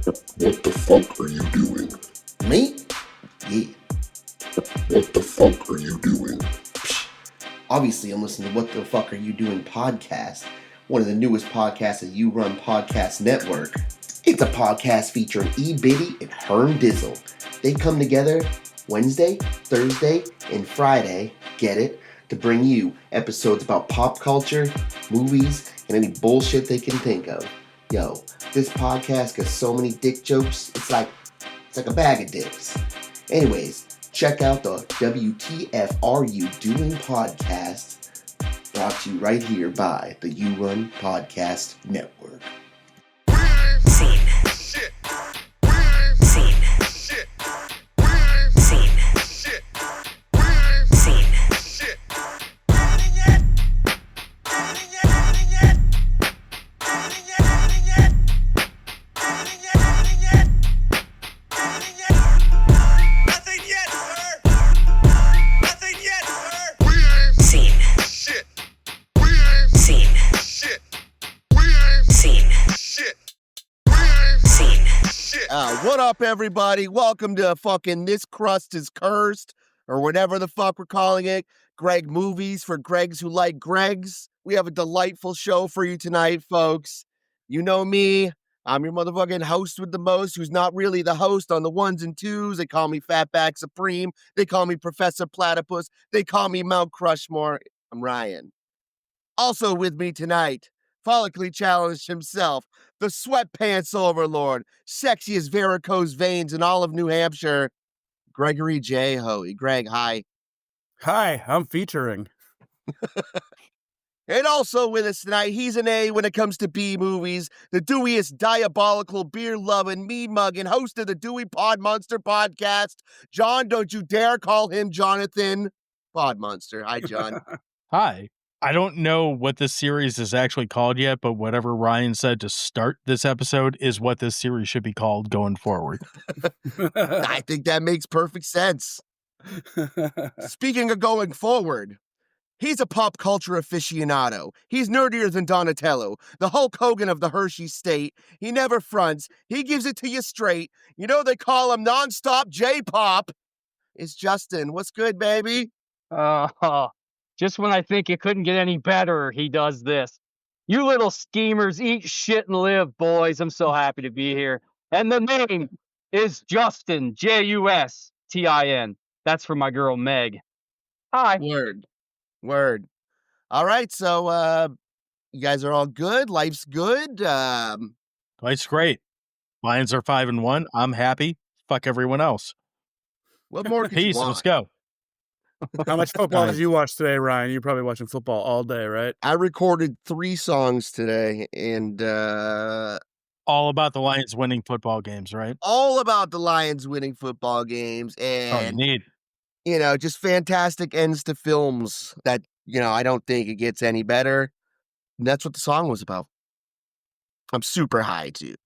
What the fuck are you doing? Me? Yeah. What the fuck are you doing? Obviously, I'm listening to What the Fuck Are You Doing podcast, one of the newest podcasts of You Run Podcast Network. It's a podcast featuring E-Bitty and Herm Dizzle. They come together Wednesday, Thursday, and Friday, get it, to bring you episodes about pop culture, movies, and any bullshit they can think of. Yo, this podcast got so many dick jokes, it's like a bag of dicks. Anyways, check out the WTF Are You Doing podcast, brought to you right here by the You Run Podcast Network. Scene. Shit. Scene. Shit. Scene. Shit. Scene. Shit. Nothing yet, sir. Nothing yet, sir. We ain't Scene. shit. We ain't Scene. shit. We ain't Scene. shit. We ain't Scene. shit. What up, everybody? Welcome to fucking This Crust is Cursed, or whatever the fuck we're calling it. Greg Movies for Gregs who like Gregs. We have a delightful show for you tonight, folks. You know me. I'm your motherfucking host with the most, who's not really the host on the ones and twos. They call me Fatback Supreme. They call me Professor Platypus. They call me Mount Crushmore. I'm Ryan. Also with me tonight, follically challenged himself, the sweatpants overlord, sexy as varicose veins in all of New Hampshire, Gregory J. Hoey. Greg, hi. Hi, I'm featuring. And also with us tonight, he's an A when it comes to B movies, the Deweyest diabolical, beer-loving, mead-mugging host of the Dewey Pod Monster podcast. John, don't you dare call him Jonathan Pod Monster. Hi, John. Hi. I don't know what this series is actually called yet, but whatever Ryan said to start this episode is what this series should be called going forward. I think that makes perfect sense. Speaking of going forward, he's a pop culture aficionado. He's nerdier than Donatello, the Hulk Hogan of the Hershey State. He never fronts. He gives it to you straight. You know they call him nonstop J-Pop. It's Justin. What's good, baby? Just when I think it couldn't get any better, he does this. You little schemers, eat shit and live, boys. I'm so happy to be here. And the name is Justin, Justin. That's for my girl, Meg. Hi. Word. All right, so you guys are all good? Life's good? Life's great. Lions are 5-1. I'm happy. Fuck everyone else. What more could you Peace. want? Let's go. How much football did you watch today, Ryan? You're probably watching football all day, right? I recorded 3 songs today, and All about the Lions winning football games, right? all about the Lions winning football games, Oh, you and need. just fantastic ends to films that, I don't think it gets any better. And that's what the song was about. I'm super high, too.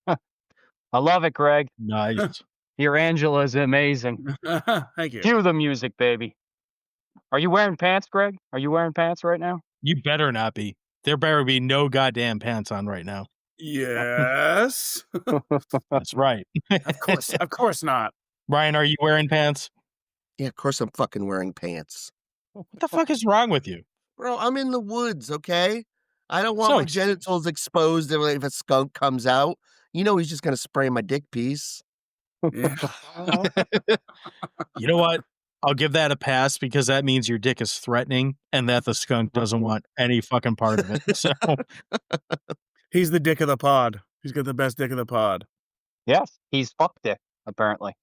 I love it, Greg. Nice. Your Angela is amazing. Thank you. Cue the music, baby. Are you wearing pants, Greg? Are you wearing pants right now? You better not be. There better be no goddamn pants on right now. Yes. That's right. Of course not. Ryan, are you wearing pants? Yeah, of course I'm fucking wearing pants. What the fuck is wrong with you? Bro, I'm in the woods, okay? I don't want So my ex- genitals exposed if a skunk comes out. You know he's just going to spray my dick piece. Yeah. You know what? I'll give that a pass because that means your dick is threatening and that the skunk doesn't want any fucking part of it. So He's the dick of the pod. He's got the best dick of the pod. Yes, he's fuck dick, apparently.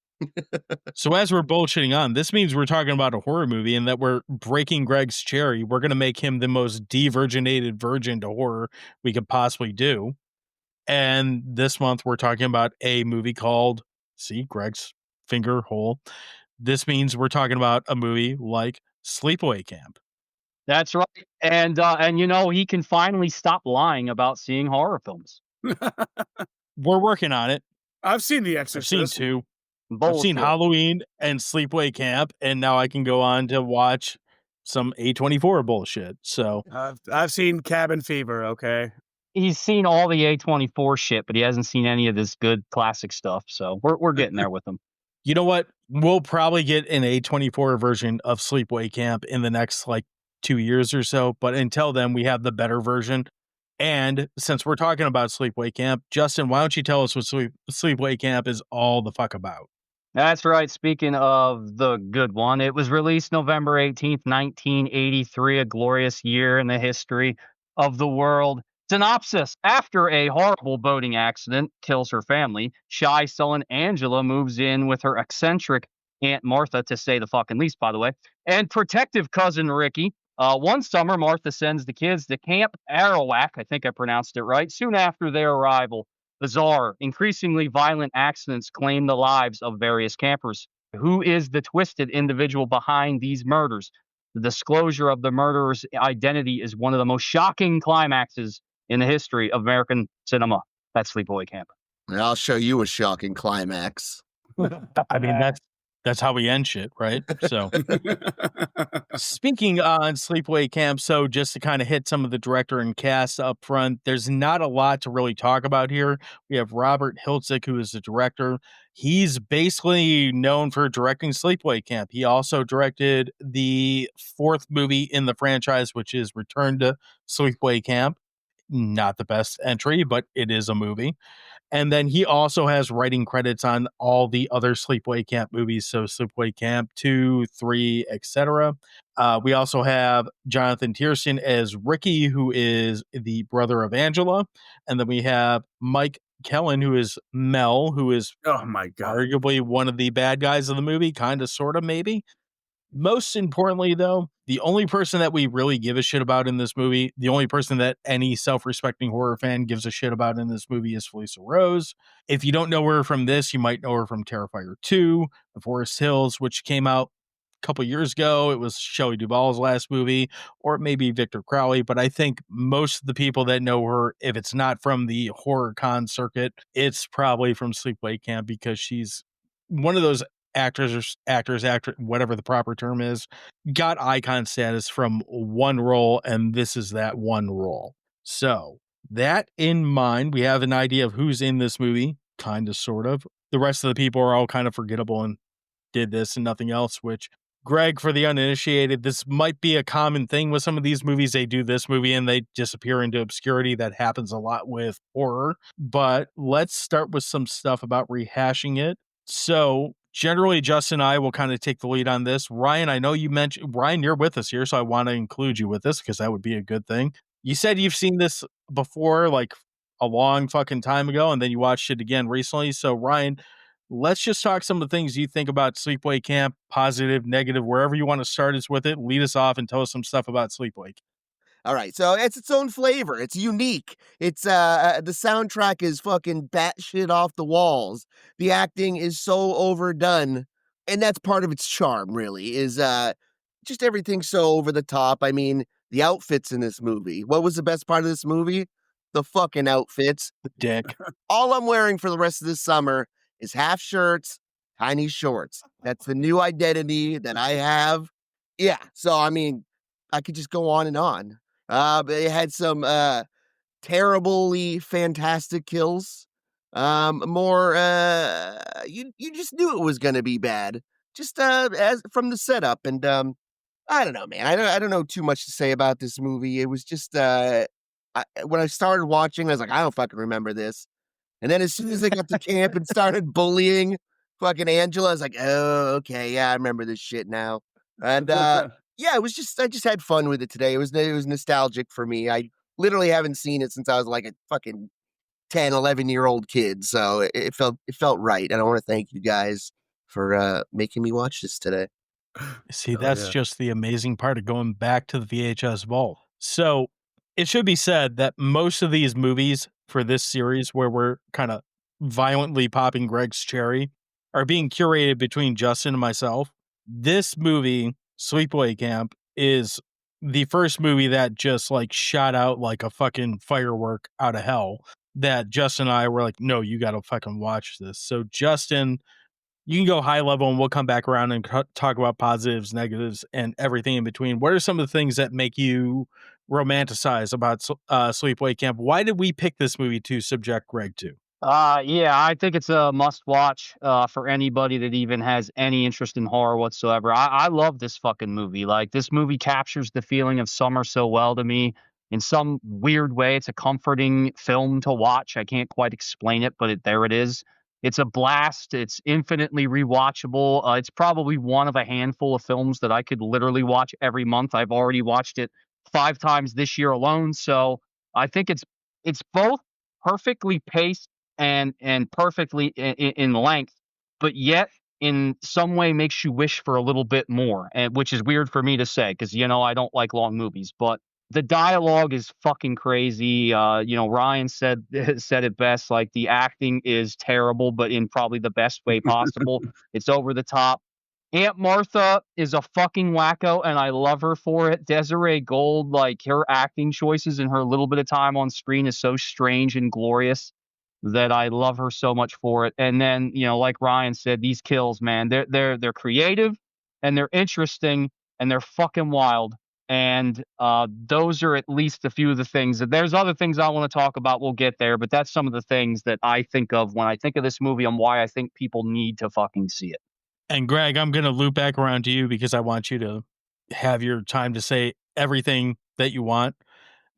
So as we're bullshitting on, this means we're talking about a horror movie and that we're breaking Greg's cherry. We're going to make him the most de-virginated virgin to horror we could possibly do. And this month we're talking about a movie called, see, Greg's finger hole. This means we're talking about a movie like Sleepaway Camp. That's right. And he can finally stop lying about seeing horror films. We're working on it. I've seen The I've Exorcist. seen 2. I've Bullshit. seen Halloween and Sleepaway Camp, and now I can go on to watch some A24 bullshit. So I've seen Cabin Fever. Okay. he's seen all the A24 shit, but he hasn't seen any of this good classic stuff. So we're getting there with him. You know what? We'll probably get an A24 version of Sleepaway Camp in the next like 2 years or so. But until then, we have the better version. And since we're talking about Sleepaway Camp, Justin, why don't you tell us what Sleepaway Camp is all the fuck about? That's right. Speaking of the good one, it was released November 18th, 1983, a glorious year in the history of the world. Synopsis: after a horrible boating accident kills her family, shy, sullen Angela moves in with her eccentric Aunt Martha, to say the fucking least, by the way, and protective cousin Ricky. One summer, Martha sends the kids to Camp Arawak, I think I pronounced it right, soon after their arrival. Bizarre, increasingly violent accidents claim the lives of various campers. Who is the twisted individual behind these murders? The disclosure of the murderer's identity is one of the most shocking climaxes in the history of American cinema. That's Sleepaway Camp. I'll show you a shocking climax. I mean, that's how we end shit, right? So speaking on Sleepaway Camp, so just to kind of hit some of the director and cast up front, there's not a lot to really talk about here. We have Robert Hiltzik, who is the director. He's basically known for directing Sleepaway Camp. He also directed the fourth movie in the franchise, which is Return to Sleepaway Camp. Not the best entry, but it is a movie. And then he also has writing credits on all the other Sleepaway Camp movies. So Sleepaway Camp 2, 3, etc. We also have Jonathan Tiersten as Ricky, who is the brother of Angela. And then we have Mike Kellen, who is Mel, who is Oh my god. arguably one of the bad guys of the movie, kind of, sort of, maybe. Most importantly, though, the only person that we really give a shit about in this movie, the only person that any self-respecting horror fan gives a shit about in this movie is Felissa Rose. If you don't know her from this, you might know her from Terrifier 2, The Forest Hills, which came out a couple years ago. It was Shelley Duvall's last movie, or maybe Victor Crowley, but I think most of the people that know her, if it's not from the horror con circuit, it's probably from Sleepaway Camp, because she's one of those actors, whatever the proper term is, got icon status from one role, and this is that one role. So, that in mind, we have an idea of who's in this movie, kind of, sort of. The rest of the people are all kind of forgettable and did this and nothing else, which, Greg, for the uninitiated, this might be a common thing with some of these movies. They do this movie and they disappear into obscurity. That happens a lot with horror. But let's start with some stuff about rehashing it. So, generally, Justin and I will kind of take the lead on this. Ryan, I know you mentioned, Ryan, you're with us here, so I want to include you with this because that would be a good thing. You said you've seen this before, like a long fucking time ago, and then you watched it again recently. So, Ryan, let's just talk some of the things you think about Sleepaway Camp, positive, negative, wherever you want to start us with it. Lead us off and tell us some stuff about Sleepaway Camp. All right, so it's its own flavor. It's unique. It's the soundtrack is fucking batshit off the walls. The acting is so overdone, and that's part of its charm. Really, is just everything's so over the top. I mean, the outfits in this movie. What was the best part of this movie? The fucking outfits. Dick. All I'm wearing for the rest of this summer is half shirts, tiny shorts. That's the new identity that I have. Yeah, so I mean, I could just go on and on. But it had some terribly fantastic kills. More you just knew it was gonna be bad. Just as from the setup. And I don't know, man. I don't know too much to say about this movie. It was just when I started watching, I was like, I don't fucking remember this. And then as soon as I got to camp and started bullying fucking Angela, I was like, oh, okay, yeah, I remember this shit now. And yeah, it was just, I just had fun with it today. It was nostalgic for me. I literally haven't seen it since I was like a fucking 10, 11-year-old kid. So it felt right. And I want to thank you guys for making me watch this today. See, that's just the amazing part of going back to the VHS vault. So it should be said that most of these movies for this series, where we're kind of violently popping Greg's cherry, are being curated between Justin and myself. This movie, Sleepaway Camp, is the first movie that just like shot out like a fucking firework out of hell, that Justin and I were like, no, you got to fucking watch this. So Justin, you can go high level and we'll come back around and talk about positives, negatives, and everything in between. What are some of the things that make you romanticize about Sleepaway Camp. Why did we pick this movie to subject Greg to? Yeah, I think it's a must watch for anybody that even has any interest in horror whatsoever. I love this fucking movie. Like, this movie captures the feeling of summer so well to me. In some weird way, it's a comforting film to watch. I can't quite explain it, but there it is. It's a blast. It's infinitely rewatchable. It's probably one of a handful of films that I could literally watch every month. I've already watched it 5 times this year alone. So I think it's both perfectly paced and perfectly in length, but yet in some way makes you wish for a little bit more, and which is weird for me to say because I don't like long movies, but the dialogue is fucking crazy. Ryan said said it best. Like, the acting is terrible, but in probably the best way possible. It's over the top. Aunt Martha is a fucking wacko, and I love her for it. Desiree Gold, like, her acting choices and her little bit of time on screen is so strange and glorious that I love her so much for it. And then, like Ryan said, these kills, man, they're creative and they're interesting and they're fucking wild. And those are at least a few of the things. There's other things I want to talk about. We'll get there, but that's some of the things that I think of when I think of this movie and why I think people need to fucking see it. And Greg, I'm going to loop back around to you because I want you to have your time to say everything that you want.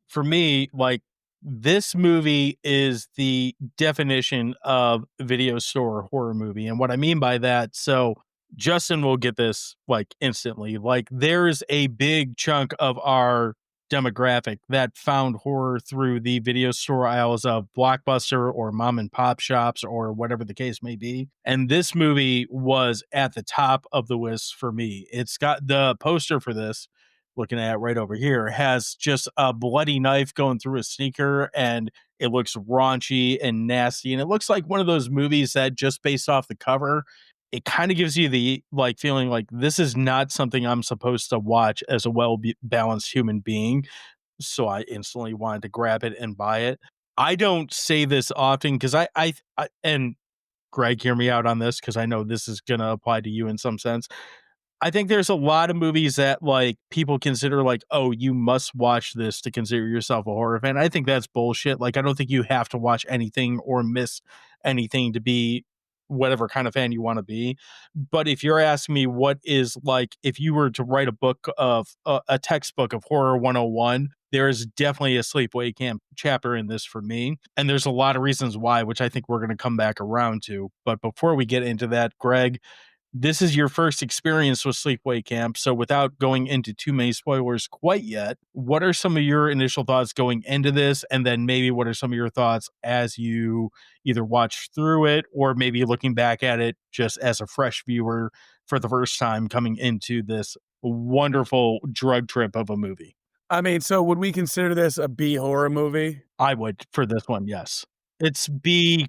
For me, like, this movie is the definition of video store horror movie. And what I mean by that, so Justin will get this like instantly. Like, there's a big chunk of our demographic that found horror through the video store aisles of Blockbuster or mom and pop shops or whatever the case may be. And this movie was at the top of the list for me. It's got the poster for this, looking at it right over here, has just a bloody knife going through a sneaker, and it looks raunchy and nasty. And it looks like one of those movies that just based off the cover, it kind of gives you the like feeling like this is not something I'm supposed to watch as a well-balanced human being. So I instantly wanted to grab it and buy it. I don't say this often because I and Greg, hear me out on this because I know this is going to apply to you in some sense. I think there's a lot of movies that like people consider like, oh, you must watch this to consider yourself a horror fan. I think that's bullshit. Like, I don't think you have to watch anything or miss anything to be whatever kind of fan you want to be. But if you're asking me what is like, if you were to write a book of a textbook of horror 101, there is definitely a Sleepaway Camp chapter in this for me. And there's a lot of reasons why, which I think we're going to come back around to. But before we get into that, Greg, this is your first experience with Sleepaway Camp, so without going into too many spoilers quite yet, what are some of your initial thoughts going into this? And then maybe what are some of your thoughts as you either watch through it or maybe looking back at it just as a fresh viewer for the first time coming into this wonderful drug trip of a movie? I mean, so would we consider this a B horror movie? I would for this one, yes. It's B.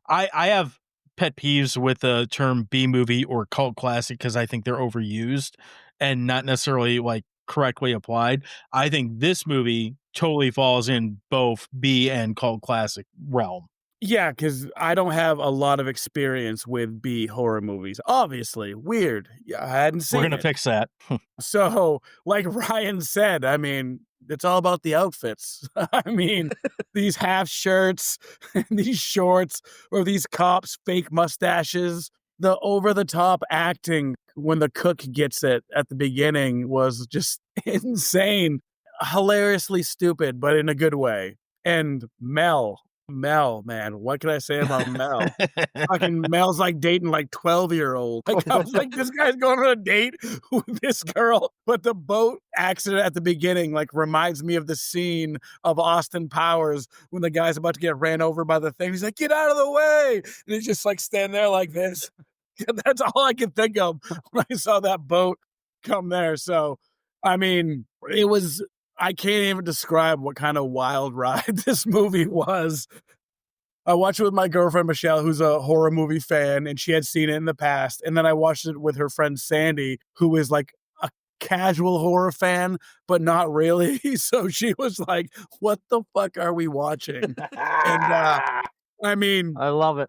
I have pet peeves with the term B movie or cult classic because I think they're overused and not necessarily like correctly applied. I think this movie totally falls in both B and cult classic realm. Yeah, because I don't have a lot of experience with B horror movies. Obviously, weird. Yeah, I hadn't seen We're gonna it. fix that. So, like Ryan said, I mean, it's all about the outfits. I mean, these half shirts and these shorts or these cops' fake mustaches, the over-the-top acting when the cook gets it at the beginning was just insane. Hilariously stupid, but in a good way. And Mel, man, what can I say about Mel? Fucking Mel's like dating like 12-year-old. Like, I was like, this guy's going on a date with this girl. But the boat accident at the beginning like reminds me of the scene of Austin Powers when the guy's about to get ran over by the thing. He's like, get out of the way. And he's just like standing there like this. That's all I could think of when I saw that boat come there. So, I mean, I can't even describe what kind of wild ride this movie was. I watched it with my girlfriend, Michelle, who's a horror movie fan, and she had seen it in the past. And then I watched it with her friend, Sandy, who is like a casual horror fan, but not really. So she was like, what the fuck are we watching? And I mean, I love it.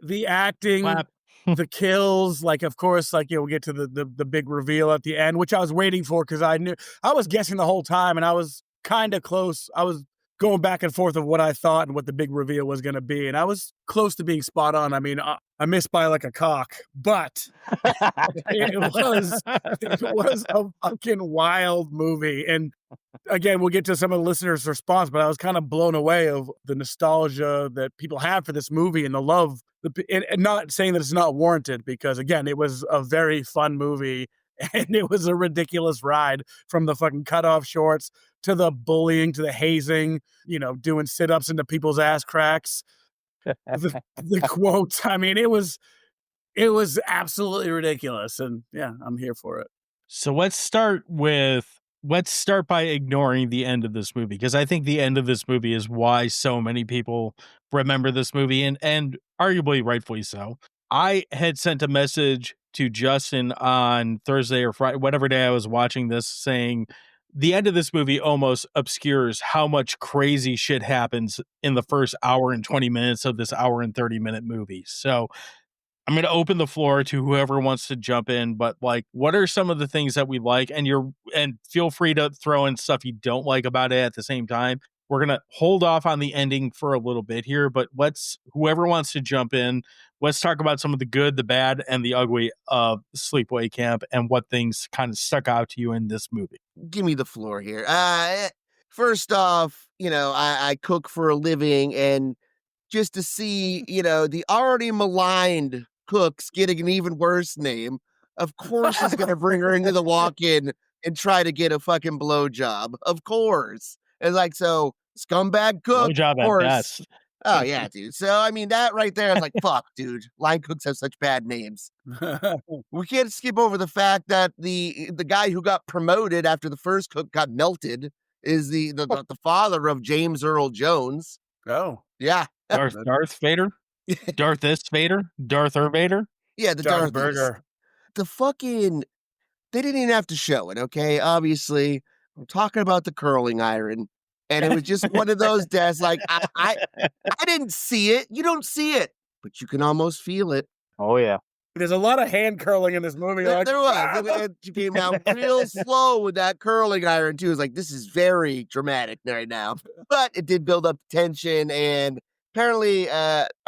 the acting, Clap. the kills, like, of course, like, we'll get to the big reveal at the end, which I was waiting for because I was guessing the whole time, and I was kind of close. I was going back and forth of what I thought and what the big reveal was going to be, and I was close to being spot on. I mean, I missed by like a cock, but it was a fucking wild movie. And again, we'll get to some of the listeners' response, but I was kind of blown away of the nostalgia that people have for this movie and the love. And not saying that it's not warranted, because again, it was a very fun movie and it was a ridiculous ride, from the fucking cutoff shorts to the bullying to the hazing, doing sit-ups into people's ass cracks. The quotes. I mean, it was absolutely ridiculous, and yeah, I'm here for it. So let's start by ignoring the end of this movie, because I think the end of this movie is why so many people remember this movie, and arguably rightfully so. I had sent a message to Justin on Thursday or Friday, whatever day I was watching this, saying the end of this movie almost obscures how much crazy shit happens in the first hour and 20 minutes of this hour and 30-minute movie. So I'm going to open the floor to whoever wants to jump in, but like, what are some of the things that we like? And feel free to throw in stuff you don't like about it at the same time. We're going to hold off on the ending for a little bit here, but whoever wants to jump in, let's talk about some of the good, the bad, and the ugly of Sleepaway Camp and what things kind of stuck out to you in this movie. Give me the floor here. First off, I cook for a living, and just to see, the already maligned cooks getting an even worse name, of course is going to bring her into the walk-in and try to get a fucking blowjob. Of course. It's like, so, scumbag cook. Blowjob at best. Oh, yeah, dude. So, I mean, that right there is like, fuck, dude. Line cooks have such bad names. We can't skip over the fact that the guy who got promoted after the first cook got melted is the father of James Earl Jones. Oh. Yeah. Darth Vader? Darth Vader? Darth Vader? Yeah, the Darth Burger. The fucking... They didn't even have to show it, okay? Obviously, I'm talking about the curling iron. And it was just one of those deaths, like, I didn't see it. You don't see it. But you can almost feel it. Oh, yeah. There's a lot of hand curling in this movie. There was. It came out real slow with that curling iron, too. It was like, this is very dramatic right now. But it did build up tension, and apparently,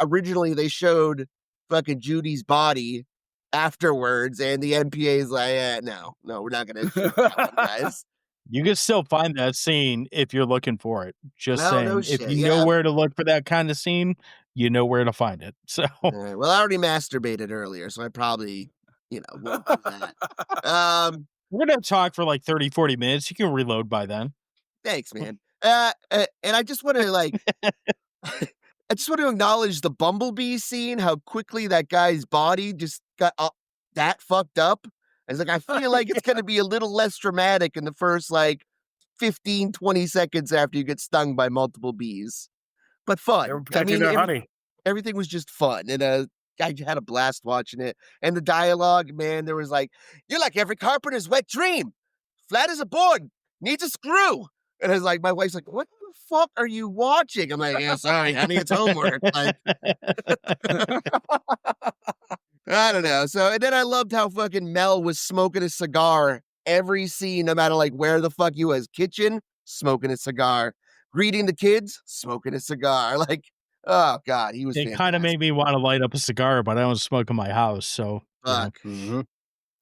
originally they showed fucking Judy's body afterwards, and the MPA is like, no, we're not going to shoot that one, guys. You can still find that scene if you're looking for it. Just saying, no if shit, you know where to look for that kind of scene, you know where to find it. So, well, I already masturbated earlier, so I probably, won't do that. We're going to talk for like 30, 40 minutes. You can reload by then. Thanks, man. And I just want to acknowledge the Bumblebee scene, how quickly that guy's body just got that fucked up. It's like, I feel like it's going to be a little less dramatic in the first, 15, 20 seconds after you get stung by multiple bees. But fun. I mean, everything was just fun. And I had a blast watching it. And the dialogue, man, there was like, you're like every carpenter's wet dream. Flat as a board. Needs a screw. And it's like, my wife's like, what the fuck are you watching? I'm like, yeah, sorry, honey, it's homework. Like, I don't know. So, and then I loved how fucking Mel was smoking a cigar every scene, no matter where the fuck he was. Kitchen, smoking a cigar. Greeting the kids, smoking a cigar. Like, oh God, he was fantastic. Kind of made me want to light up a cigar, but I don't smoke in my house, so. Fuck. Mm-hmm.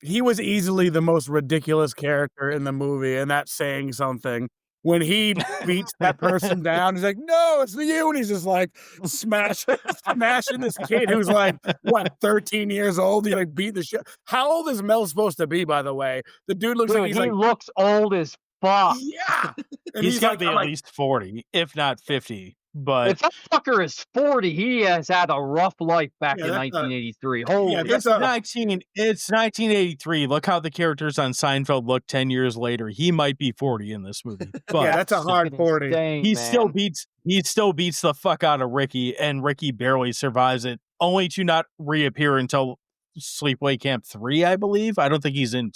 He was easily the most ridiculous character in the movie, and that's saying something. When he beats that person down, he's like, no, it's you. And he's just like smashing this kid who's 13 years old. He beat the shit. How old is Mel supposed to be, by the way? The dude looks like he looks old as fuck. Yeah. And he's got to be at least 40, if not 50. But if that fucker is 40, he has had a rough life back in 1983. Holy, it's 1983. Look how the characters on Seinfeld look 10 years later. He might be 40 in this movie. But yeah, that's a hard 40. Insane, he still beats the fuck out of Ricky, and Ricky barely survives it, only to not reappear until Sleepaway Camp 3, I believe. I don't think he's in.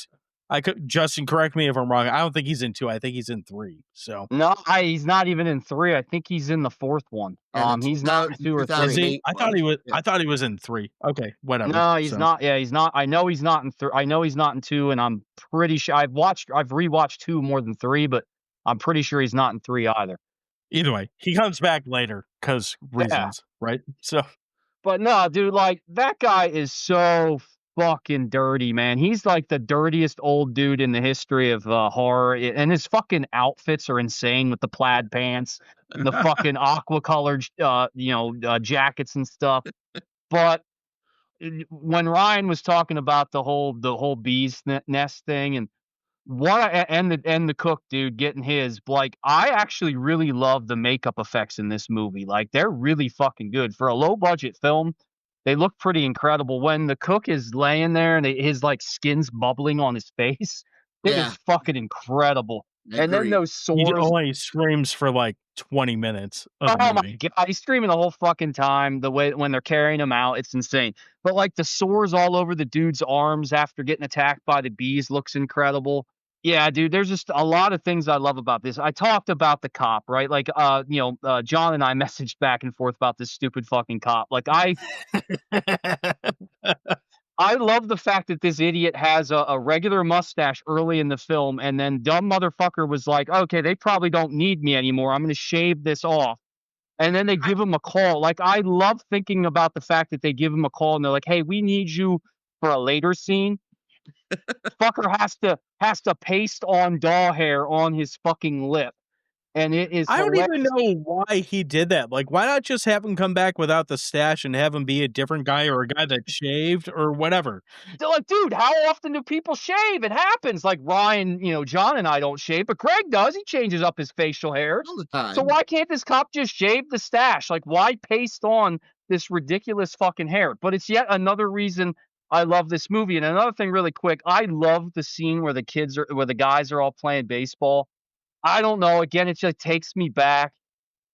I could Justin, correct me if I'm wrong. I don't think he's in 2. I think he's in 3. So No, he's not even in 3. I think he's in the 4th one. Yeah, the He's not in 2 or 3. is he? 2008 one. Yeah. I thought he was in 3. Okay, whatever. No, he's So, not. Yeah, he's not. I know he's not in 3. I know he's not in 2, and I'm pretty sure I've rewatched 2 more than 3, but I'm pretty sure he's not in 3 either. either way, he comes back later because reasons, right? So But no, dude, like that guy is so fucking dirty, man. He's like the dirtiest old dude in the history of horror, and his fucking outfits are insane with the plaid pants and the fucking aqua colored, jackets and stuff. But when Ryan was talking about the whole bees nest thing and and the cook dude getting his, like, I actually really love the makeup effects in this movie. Like, they're really fucking good for a low budget film. They look pretty incredible when the cook is laying there and his like skin's bubbling on his face. It Yeah. is fucking incredible. And then Agreed. those he sores. only screams for like 20 minutes of Oh the my movie. god, he's screaming the whole fucking time. The way when they're carrying him out, it's insane. But like the sores all over the dude's arms after getting attacked by the bees looks incredible. Yeah, dude, there's just a lot of things I love about this. I talked about the cop, right? Like, John and I messaged back and forth about this stupid fucking cop. Like, I love the fact that this idiot has a regular mustache early in the film, and then dumb motherfucker was like, okay, they probably don't need me anymore. I'm going to shave this off. And then they give him a call. Like, I love thinking about the fact that they give him a call and they're like, hey, we need you for a later scene. Fucker has to paste on doll hair on his fucking lip. And it is I don't even hilarious. know why he did that. Like, why not just have him come back without the stash and have him be a different guy or a guy that shaved or whatever? They're like, dude, how often do people shave? It happens. Like Ryan, John and I don't shave, but Craig does. He changes up his facial hair. All the time. So why can't this cop just shave the stash? Like, why paste on this ridiculous fucking hair? But it's yet another reason I love this movie. And another thing, really quick, I love the scene where the guys are all playing baseball. I don't know. Again, it just takes me back.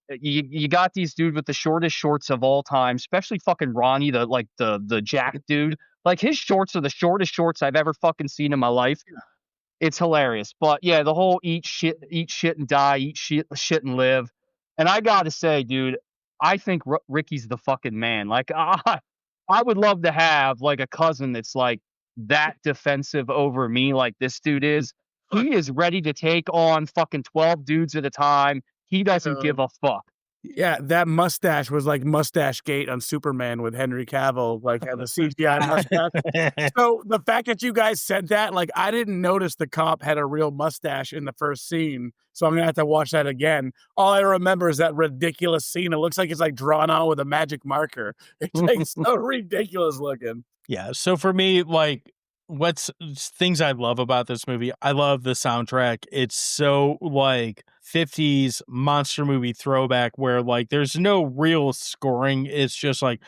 You got these dude with the shortest shorts of all time, especially fucking Ronnie, the Jack dude. Like his shorts are the shortest shorts I've ever fucking seen in my life. It's hilarious. But yeah, the whole eat shit and die, eat shit and live. And I gotta say, dude, I think Ricky's the fucking man. Like I would love to have like a cousin that's like that defensive over me, like this dude is. He is ready to take on fucking 12 dudes at a time. He doesn't give a fuck. Yeah, that mustache was like Mustache Gate on Superman with Henry Cavill, like had the CGI mustache. So the fact that you guys said that, like I didn't notice the cop had a real mustache in the first scene. So I'm gonna have to watch that again. All I remember is that ridiculous scene. It looks like it's like drawn on with a magic marker. It's like so ridiculous looking. Yeah. So for me, like, what's things I love about this movie? I love the soundtrack. It's so like 50s monster movie throwback where like there's no real scoring. It's just like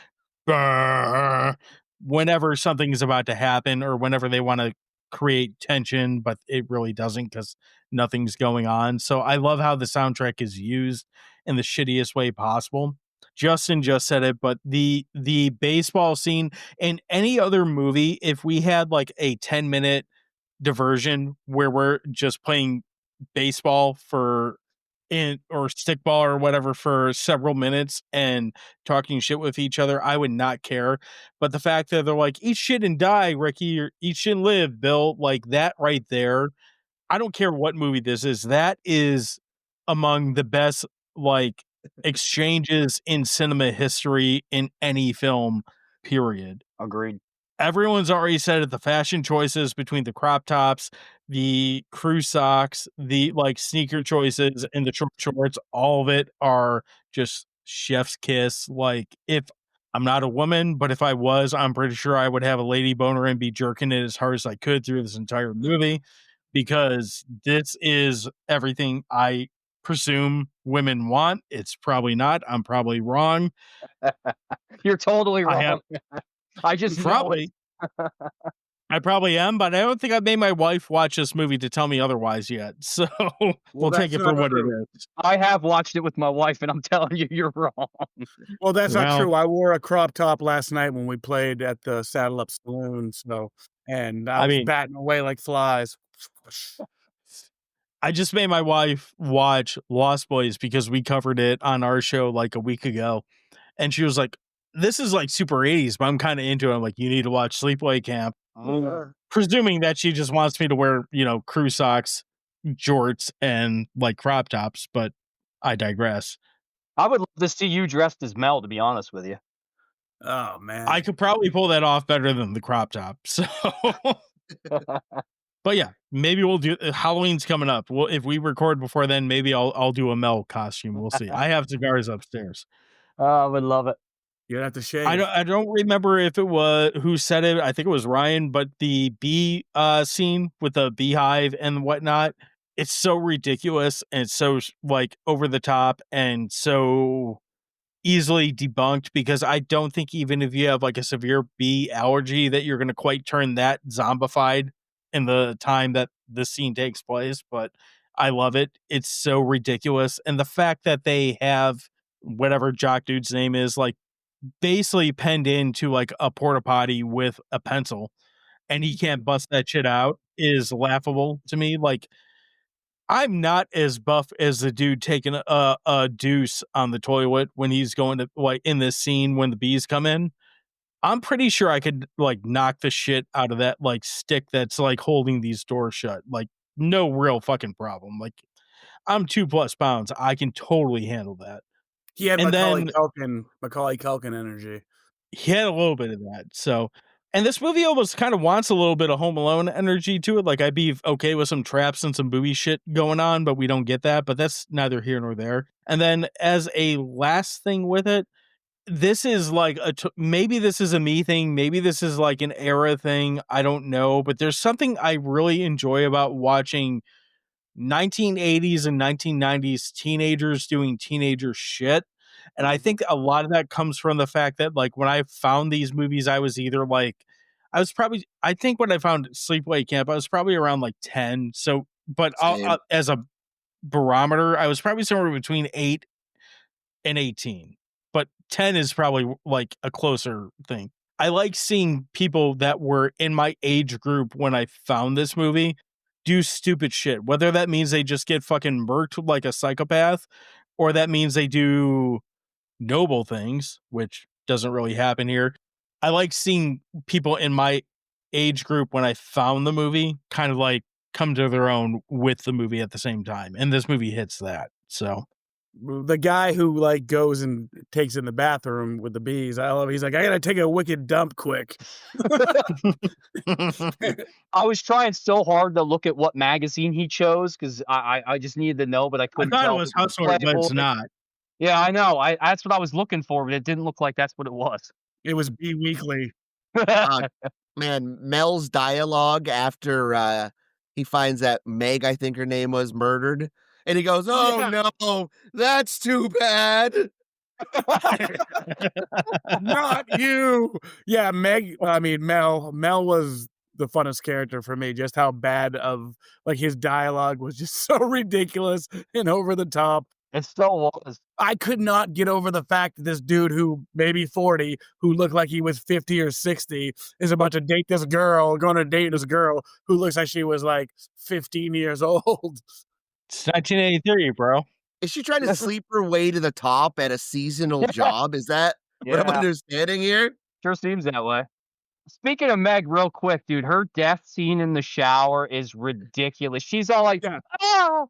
"Brr," whenever something is about to happen or whenever they want to create tension, but it really doesn't because nothing's going on. So I love how the soundtrack is used in the shittiest way possible. Justin just said it, but the baseball scene in any other movie, if we had like a 10-minute diversion where we're just playing baseball or stickball or whatever for several minutes and talking shit with each other, I would not care. But the fact that they're like, eat shit and die, Ricky, or eat shit and live, Bill, like that right there, I don't care what movie this is. That is among the best like exchanges in cinema history in any film, period. Agreed. Everyone's already said it. The fashion choices between the crop tops, the crew socks, the like sneaker choices, and the short shorts, all of it are just chef's kiss. Like, if I'm not a woman, but if I was, I'm pretty sure I would have a lady boner and be jerking it as hard as I could through this entire movie, because this is everything I presume women want. It's probably not. I'm probably wrong. You're totally I wrong. have I just know probably. I probably am, but I don't think I've made my wife watch this movie to tell me otherwise yet. So we'll take it that's for not what it true. is. I have watched it with my wife, and I'm telling you, you're wrong. Well, that's not Well- true. I wore a crop top last night when we played at the Saddle Up Saloon. So and I I was mean, batting away like flies. I just made my wife watch Lost Boys because we covered it on our show like a week ago. And she was like, this is like super 80s, but I'm kind of into it. I'm like, you need to watch Sleepaway Camp. Presuming that she just wants me to wear, crew socks, jorts, and like crop tops, but I digress. I would love to see you dressed as Mel, to be honest with you. Oh man, I could probably pull that off better than the crop top. So, but yeah, maybe we'll do Halloween's coming up. Well, if we record before then, maybe I'll do a Mel costume. We'll see. I have cigars upstairs. I would love it. you'd have to shave. I don't remember if it was who said it. I think it was Ryan, but the bee scene with the beehive and whatnot, it's so ridiculous and it's so like over the top and so easily debunked because I don't think even if you have like a severe bee allergy that you're going to quite turn that zombified in the time that this scene takes place. But I love it. It's so ridiculous. And the fact that they have whatever jock dude's name is like basically penned into like a porta potty with a pencil and he can't bust that shit out is laughable to me. Like, I'm not as buff as the dude taking a deuce on the toilet when he's going to like in this scene when the bees come in. I'm pretty sure I could like knock the shit out of that like stick that's like holding these doors shut. Like no real fucking problem. Like I'm 2+ pounds. I can totally handle that. He had And Macaulay Culkin energy. He had a little bit of that. So, and this movie almost kind of wants a little bit of Home Alone energy to it. Like I'd be okay with some traps and some booby shit going on, but we don't get that. But that's neither here nor there. And then as a last thing with it, this is like maybe this is a me thing. Maybe this is like an era thing. I don't know. But there's something I really enjoy about watching 1980s and 1990s teenagers doing teenager shit. And I think a lot of that comes from the fact that like when I found these movies, I was either like, I think when I found Sleepaway Camp, I was probably around like 10. So, but as a barometer, I was probably somewhere between 8 and 18, but 10 is probably like a closer thing. I like seeing people that were in my age group when I found this movie do stupid shit, whether that means they just get fucking murked like a psychopath or that means they do noble things, which doesn't really happen here. I like seeing people in my age group when I found the movie kind of like come to their own with the movie at the same time. And this movie hits that. So The guy who like goes and takes in the bathroom with the bees, I love. He's like, I gotta take a wicked dump quick. I was trying so hard to look at what magazine he chose because I just needed to know, but I I couldn't thought tell. it was if it was Household, but it's Playboy. not. Yeah, I know. That's what I was looking for, but it didn't look like that's what it was. It was Bee Weekly. Man, Mel's dialogue after he finds that Meg, I think her name was, murdered. And he goes, oh Yeah. no, that's too bad. Not you. Yeah, Mel was the funnest character for me. Just how bad of like his dialogue was just so ridiculous and over the top. It still was. I could not get over the fact that this dude who maybe 40, who looked like he was 50 or 60, is about to date this girl, going to date this girl who looks like she was like 15 years old. It's 1983, bro. Is she trying to sleep her way to the top at a seasonal job? Is that what I'm Yeah. understanding here? Sure seems that way. Speaking of Meg, real quick, dude, her death scene in the shower is ridiculous. She's all like, Yeah. oh,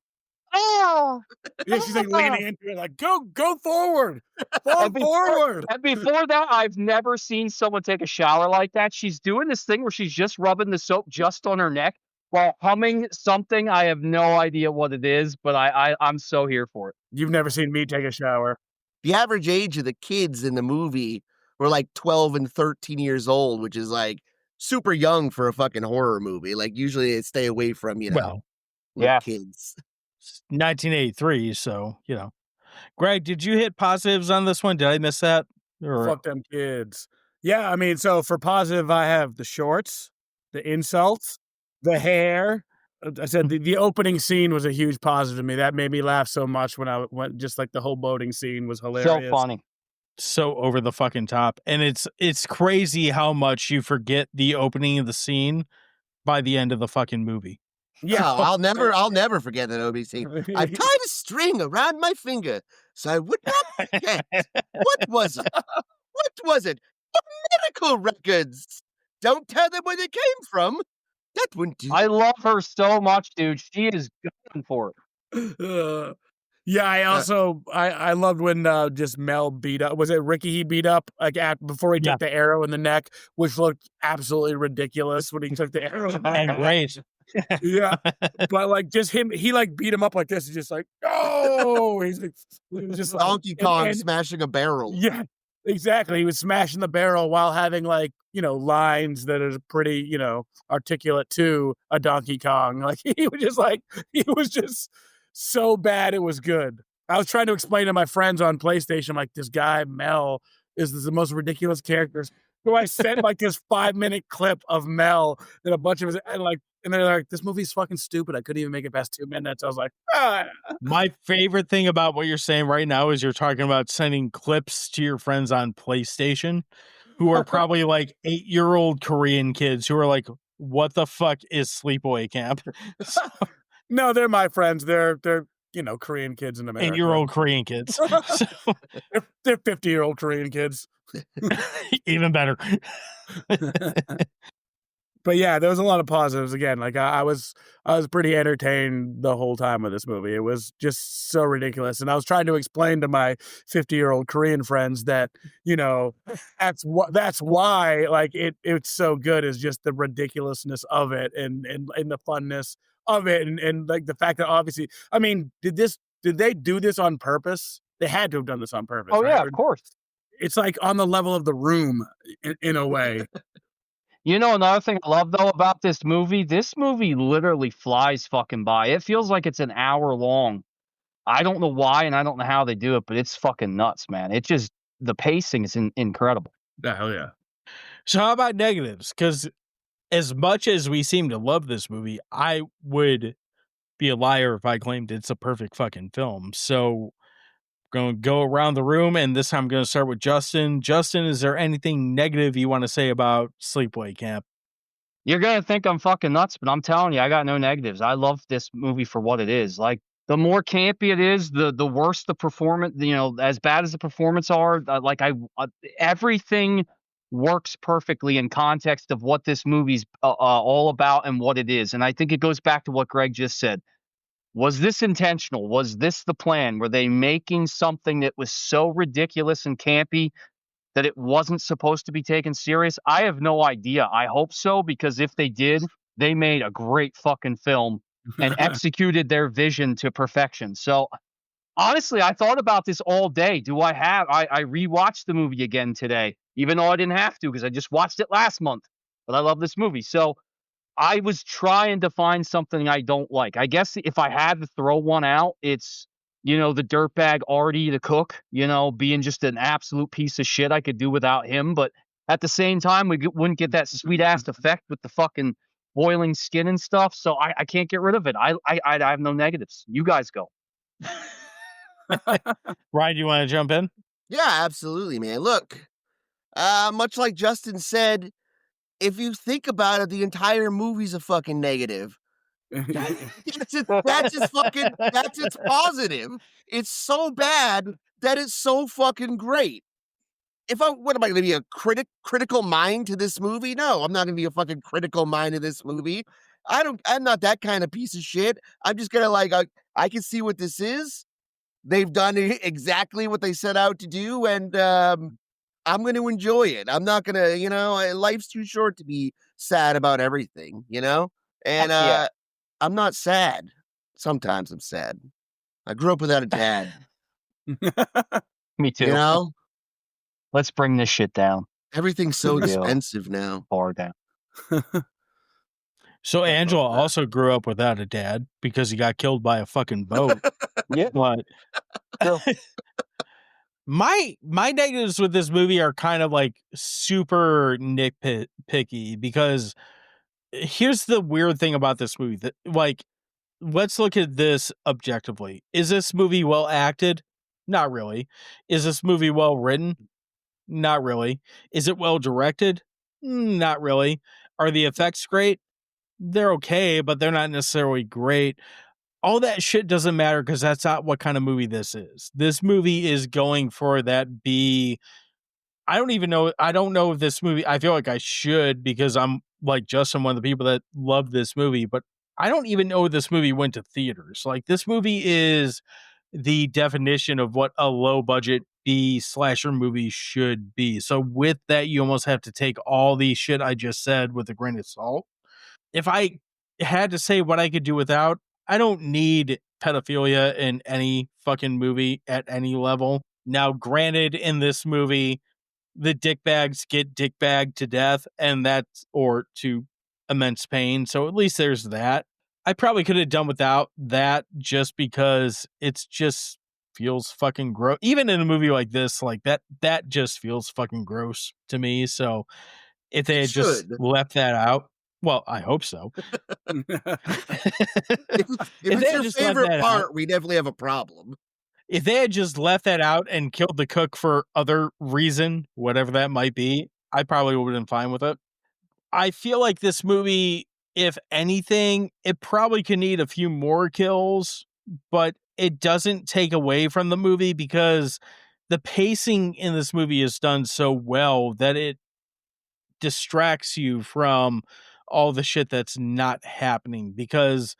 oh. Yeah, she's like leaning into it, like, go forward. Fall And before- forward. And before that, I've never seen someone take a shower like that. She's doing this thing where she's just rubbing the soap just on her neck while humming something. I have no idea what it is, but I'm so here for it. You've never seen me take a shower. The average age of the kids in the movie were like 12 and 13 years old, which is like super young for a fucking horror movie. Like usually they stay away from, Well, Yeah. kids. it's 1983, so Greg, did you hit positives on this one? Did I miss that? Or Fuck them kids. Yeah, I mean, so for positive, I have the shorts, the insults, the hair. I said the opening scene was a huge positive to me. That made me laugh so much when I went. Just like the whole boating scene was hilarious. So funny. so over the fucking top, and it's crazy how much you forget the opening of the scene by the end of the fucking movie. Yeah, Oh, I'll never forget that opening scene. I've tied a string around my finger so I would not forget. What was it? What was it? The medical records. Don't tell them where they came from. That wouldn't do. I love her so much, dude. She is going for it. Yeah, I also I loved when just Mel beat up. Was it Ricky he beat up like before he took the arrow in the neck, which looked absolutely ridiculous when he took the arrow. And great. Yeah, but like just him, he like beat him up like this, and just like oh, he's like, just Donkey Kong smashing a barrel. Yeah, exactly. He was smashing the barrel while having like lines that are pretty articulate to a Donkey Kong. Like he was just so bad it was good. I was trying to explain to my friends on PlayStation, like this guy Mel is the most ridiculous characters. So I sent like this 5-minute clip of Mel and a bunch of his and they're like, this movie's fucking stupid. I couldn't even make it past 2 minutes. I was like, ah. My favorite thing about what you're saying right now is you're talking about sending clips to your friends on PlayStation who are probably like 8-year-old Korean kids who are like, what the fuck is Sleepaway Camp? No, they're my friends. They're Korean kids in America. 8-year-old Korean kids. So, they're 50-year-old Korean kids. even better. But yeah, there was a lot of positives. Again, like I was pretty entertained the whole time with this movie. It was just so ridiculous, and I was trying to explain to my 50-year-old Korean friends that that's why like it's so good is just the ridiculousness of it and the funness of it and like the fact that obviously, I mean, did they do this on purpose? They had to have done this on purpose. Oh right? yeah, of course. It's like on the level of The Room in a way. Another thing I love though about this movie literally flies fucking by. It feels like it's an hour long. I don't know why and I don't know how they do it, but it's fucking nuts, man. It just the pacing is incredible. Yeah, hell yeah. So how about negatives? Because as much as we seem to love this movie, I would be a liar if I claimed it's a perfect fucking film. So going to go around the room, and this time I'm going to start with Justin. Justin, is there anything negative you want to say about Sleepaway Camp? You're going to think I'm fucking nuts, but I'm telling you, I got no negatives. I love this movie for what it is. Like, the more campy it is, the worse the performance, as bad as the performance are, everything works perfectly in context of what this movie's all about and what it is. And I think it goes back to what Greg just said. Was this intentional? Was this the plan? Were they making something that was so ridiculous and campy that it wasn't supposed to be taken serious? I have no idea. I hope so, because if they did, they made a great fucking film and executed their vision to perfection. So honestly, I thought about this all day. I rewatched the movie again today, even though I didn't have to because I just watched it last month. But I love this movie. So I was trying to find something I don't like. I guess if I had to throw one out, it's, the dirtbag Artie the cook, being just an absolute piece of shit. I could do without him. But at the same time, we wouldn't get that sweet ass effect with the fucking boiling skin and stuff. So I can't get rid of it. I have no negatives. You guys go. Ryan, do you want to jump in? Yeah, absolutely, man. Look, much like Justin said, if you think about it, the entire movie's a fucking negative. That's its positive. It's so bad that it's so fucking great. What am I going to be, a critical mind to this movie? No, I'm not going to be a fucking critical mind to this movie. I'm not that kind of piece of shit. I'm just going to I can see what this is. They've done exactly what they set out to do, and I'm going to enjoy it. I'm not going to, life's too short to be sad about everything, And Yeah. I'm not sad. Sometimes I'm sad. I grew up without a dad, Me too. Let's bring this shit down. Everything's so Yeah. expensive now. Far down. So Angela also grew up without a dad because he got killed by a fucking boat. Yeah. But my negatives with this movie are kind of like super nitpicky because here's the weird thing about this movie. That, let's look at this objectively. Is this movie well acted? Not really. Is this movie well written? Not really. Is it well directed? Not really. Are the effects great? They're okay, but they're not necessarily great. All that shit doesn't matter because that's not what kind of movie this is. This movie is going for that B. I don't even know. I don't know if this movie, I feel like I should because I'm like Justin, one of the people that love this movie, but I don't even know if this movie went to theaters. Like, this movie is the definition of what a low budget B slasher movie should be. So with that, you almost have to take all the shit I just said with a grain of salt. If I had to say what I could do without, I don't need pedophilia in any fucking movie at any level. Now, granted, in this movie, the dickbags get dickbagged to death, and that's, or to immense pain. So at least there's that. I probably could have done without that just because it's just feels fucking gross. Even in a movie like this, like that just feels fucking gross to me. So if they It had just should. left that out, well, I hope so. If If it's they had your just left favorite that part, out, we definitely have a problem. if they had just left that out and killed the cook for other reason, whatever that might be, I probably would have been fine with it. I feel like this movie, if anything, it probably could need a few more kills, but it doesn't take away from the movie because the pacing in this movie is done so well that it distracts you from all the shit that's not happening. Because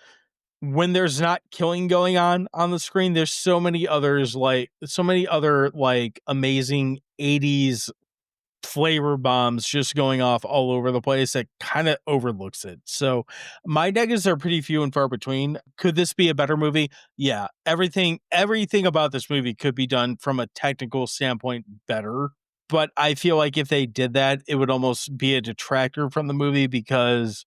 when there's not killing going on the screen, there's so many other like amazing 80s flavor bombs just going off all over the place that kind of overlooks it. So my negatives are pretty few and far between. Could this be a better movie? Yeah. Everything about this movie could be done from a technical standpoint better. But I feel like if they did that, it would almost be a detractor from the movie because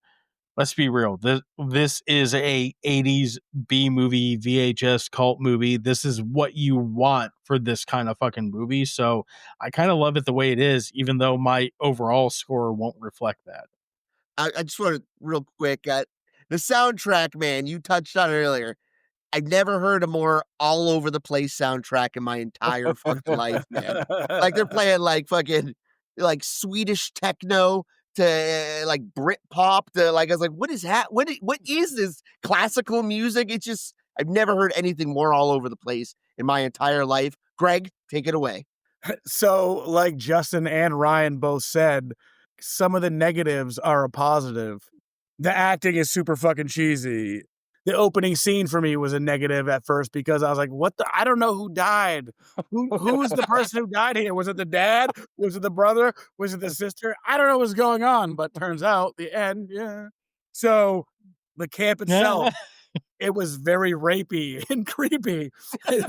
let's be real. This is a 80s B movie, VHS cult movie. This is what you want for this kind of fucking movie. So I kind of love it the way it is, even though my overall score won't reflect that. I just want to real quick, the soundtrack, man, you touched on it earlier. I've never heard a more all over the place soundtrack in my entire fucking life, man. Like, they're playing like fucking like Swedish techno to like Brit pop to like, I was like, what is what is this classical music? It's just, I've never heard anything more all over the place in my entire life. Greg, take it away. So, like Justin and Ryan both said, some of the negatives are a positive. The acting is super fucking cheesy. The opening scene for me was a negative at first because I was like, what the? I don't know who died. Who's the person who died here? Was it the dad? Was it the brother? Was it the sister? I don't know what's going on, but turns out the end, yeah. So the camp itself, it was very rapey and creepy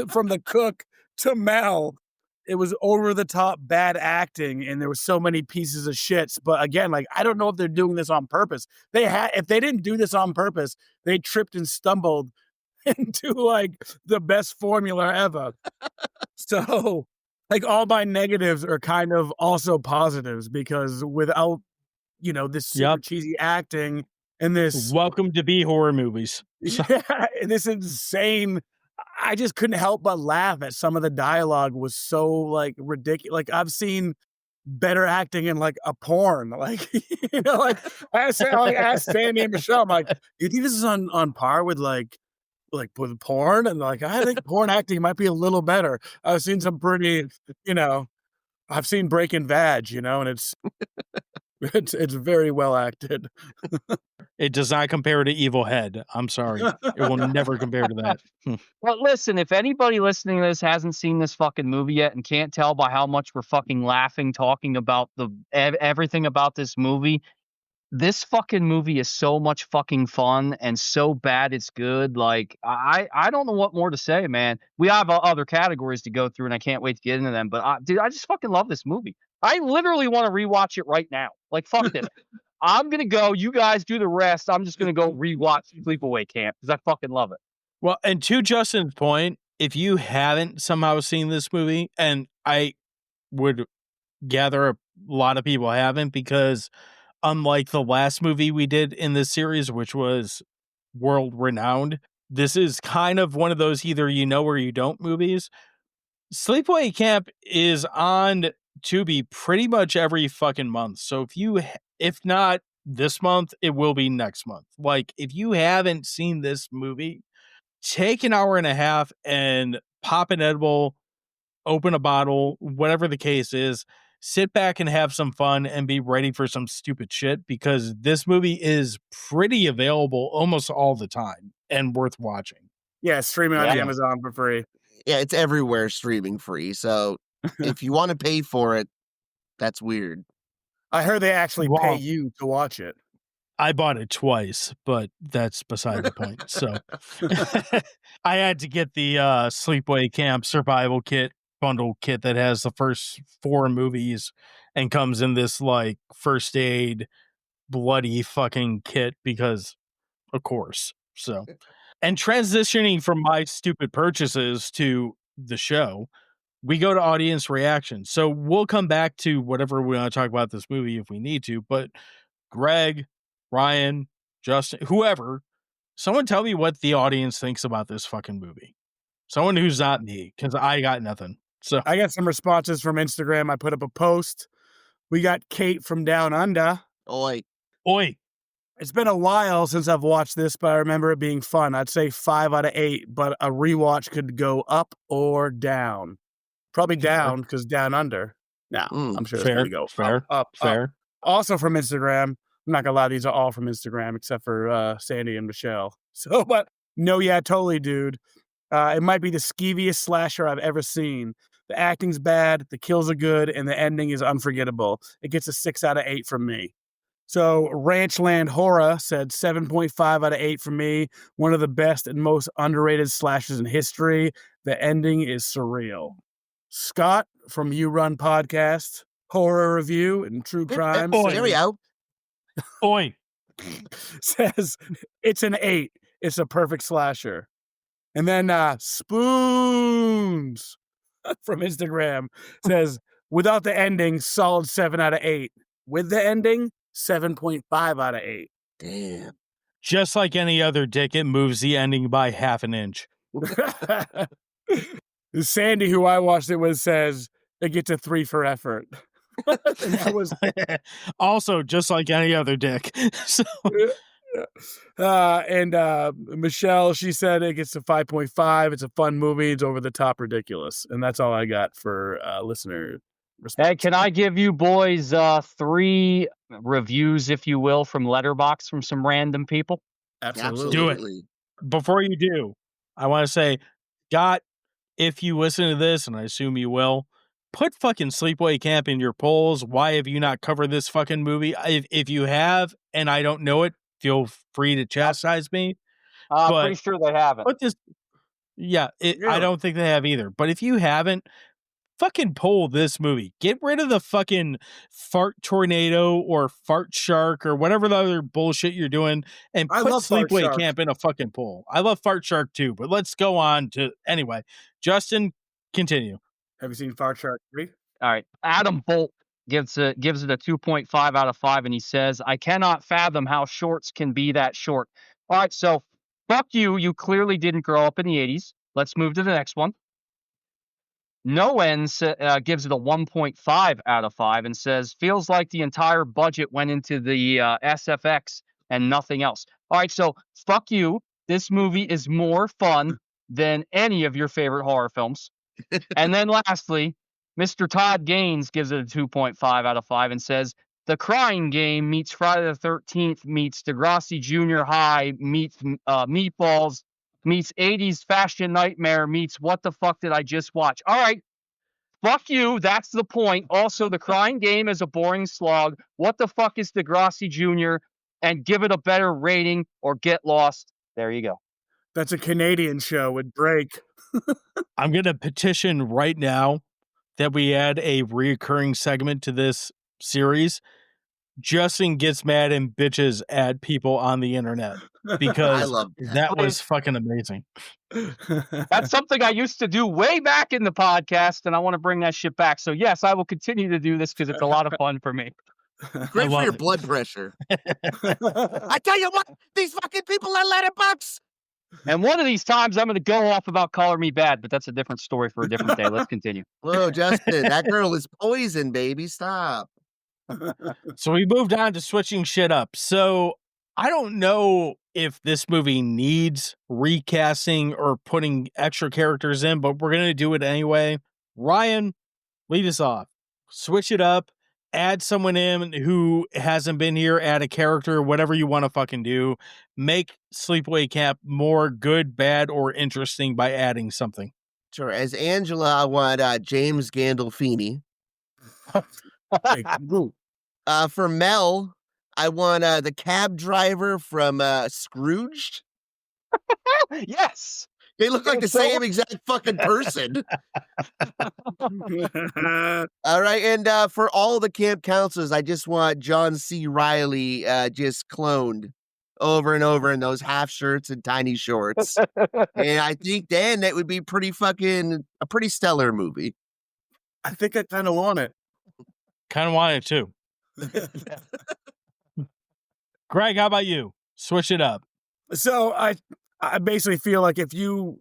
from the cook to Mel. It was over the top bad acting, and there was so many pieces of shits. But again, like, I don't know if they're doing this on purpose. If they didn't do this on purpose, they tripped and stumbled into like the best formula ever. So, like, all my negatives are kind of also positives because without, this super cheesy acting and this Welcome to B horror movies. and this insane, I just couldn't help but laugh at some of the dialogue was so like ridiculous. Like, I've seen better acting in like a porn. Like, like I asked Sandy and Michelle, I'm like, do you think this is on par with like with porn? And like, I think porn acting might be a little better. I've seen some pretty, I've seen Breaking Vag, and it's very well acted. It does not compare to Evil Head. I'm sorry. It will never compare to that. But listen, if anybody listening to this hasn't seen this fucking movie yet and can't tell by how much we're fucking laughing, talking about everything about this movie, this fucking movie is so much fucking fun and so bad it's good. Like, I don't know what more to say, man. We have other categories to go through, and I can't wait to get into them. But dude, I just fucking love this movie. I literally want to rewatch it right now. Like, fuck this. I'm gonna go. You guys do the rest. I'm just gonna go rewatch Sleepaway Camp because I fucking love it. Well, and to Justin's point, if you haven't somehow seen this movie, and I would gather a lot of people haven't, because unlike the last movie we did in this series, which was world renowned, this is kind of one of those either you know or you don't movies. Sleepaway Camp is on Tubi pretty much every fucking month. So if not this month, it will be next month. Like, if you haven't seen this movie, take an hour and a half and pop an edible, open a bottle, whatever the case is, sit back and have some fun and be ready for some stupid shit, because this movie is pretty available almost all the time and worth watching. Yeah, streaming on Yeah. Amazon for free. Yeah, it's everywhere streaming free. So if you want to pay for it, that's weird. I heard they actually pay Well- you to watch it. I bought it twice, but that's beside the point. So I had to get the Sleepaway Camp Survival Kit bundle kit that has the first 4 movies and comes in this like first aid bloody fucking kit, because of course. So, and transitioning from my stupid purchases to the show, we go to audience reaction. So we'll come back to whatever we want to talk about this movie if we need to, but Greg, Ryan, Justin, whoever, someone tell me what the audience thinks about this fucking movie. Someone who's not me, because I got nothing. So I got some responses from Instagram. I put up a post. We got Kate from Down Under. Oi. oi, It's been a while since I've watched this, but I remember it being fun. I'd say 5 out of 8, but a rewatch could go up or down. Probably down, because Down Under. No, I'm sure it's fair, going to go fair, up. fair. Also from Instagram. I'm not going to lie, these are all from Instagram, except for Sandy and Michelle. So, but no, yeah, totally, dude. It might be the skeeviest slasher I've ever seen. The acting's bad, the kills are good, and the ending is unforgettable. It gets a 6 out of 8 from me. So Ranchland Horror said 7.5 out of 8 from me. One of the best and most underrated slashers in history. The ending is surreal. Scott from You Run Podcast, horror review and true crime, Cheerio. Oi, says it's an 8. It's a perfect slasher. And then Spoons from Instagram says, without the ending, solid 7 out of 8. With the ending, 7.5 out of 8. Damn. just like any other dick, it moves the ending by half an inch. Sandy, who I watched it with, says it gets a 3 for effort. And that was Also, just like any other dick. So and Michelle, she said it gets a 5.5. It's a fun movie. It's over the top ridiculous. And that's all I got for listener response. Hey, can I give you boys 3 reviews, if you will, from Letterboxd from some random people? Absolutely. Do it. Before you do, I want to say, Scott, if you listen to this, and I assume you will, put fucking Sleepaway Camp in your polls. Why have you not covered this fucking movie? If you have, and I don't know it, feel free to chastise me. I'm But- pretty sure they haven't. Put this, I Really? don't think they have either. But if you haven't, fucking poll this movie. Get rid of the fucking fart tornado or fart shark or whatever the other bullshit you're doing, and I put love Fart Sleepaway Shark. Camp in a fucking poll. I love fart shark too, but let's go on to anyway. Justin, continue. Have you seen Fart Shark 3? All right. Adam Bolt gives it a 2.5 out of 5, and he says, I cannot fathom how shorts can be that short. All right, so fuck you. You clearly didn't grow up in the 80s. Let's move to the next one. Noen gives it a 1.5 out of 5 and says, feels like the entire budget went into the SFX and nothing else. All right, so fuck you. This movie is more fun than any of your favorite horror films. And then lastly, Mr. Todd Gaines gives it a 2.5 out of 5 and says, The Crying Game meets Friday the 13th meets Degrassi Junior High meets Meatballs meets 80s Fashion Nightmare meets What the Fuck Did I Just Watch? All right, fuck you. That's the point. Also, The Crying Game is a boring slog. What the fuck is Degrassi Junior? And give it a better rating or get lost. There you go. That's a Canadian show with Drake. I'm going to petition right now that we add a reoccurring segment to this series. Justin gets mad and bitches at people on the internet I because love that. that was fucking amazing. That's something I used to do way back in the podcast, and I want to bring that shit back. So, yes, I will continue to do this because it's a lot of fun for me. Great for love your it. blood pressure. I tell you what, these fucking people at Letterboxd, And one of these times I'm going to go off about Color Me Bad, but that's a different story for a different day. Let's continue. Whoa, Justin, that girl is poison, baby. Stop. So we moved on to switching shit up. So I don't know if this movie needs recasting or putting extra characters in, but we're going to do it anyway. Ryan, lead us off. Switch it up. Add someone in who hasn't been here. Add a character, whatever you want to fucking do. Make Sleepaway Camp more good, bad, or interesting by adding something. Sure. As Angela, I want James Gandolfini. Like, ooh, For Mel, I want the cab driver from Scrooged. Yes. They look like the So- same exact fucking person. All right, and for all the camp counselors, I just want John C. Riley just cloned over and over in those half shirts and tiny shorts. And I think then that would be a pretty stellar movie. I think I kind of want it. Kind of want it too. Greg, how about you? Switch it up. So I basically feel like if you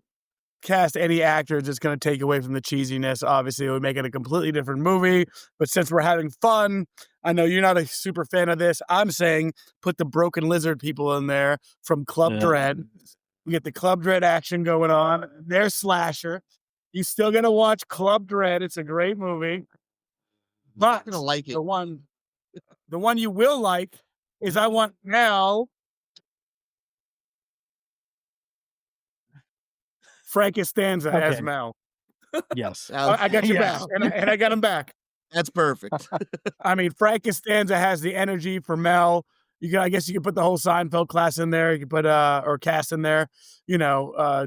cast any actor, it's just going to take away from the cheesiness. Obviously, it would make it a completely different movie. But since we're having fun, I know you're not a super fan of this. I'm saying put the Broken Lizard people in there from Club Yeah. Dread. We get the Club Dread action going on. They're slasher. You're still going to watch Club Dread. It's a great movie. But I'm gonna like it. the one you will like is I want Mel. Frank Costanza as Okay. Mel. Yes. I got your Yes. back, and I got him back. That's perfect. I mean, Frank Costanza has the energy for Mel. I guess you could put the whole Seinfeld class in there. You could put or cast in there.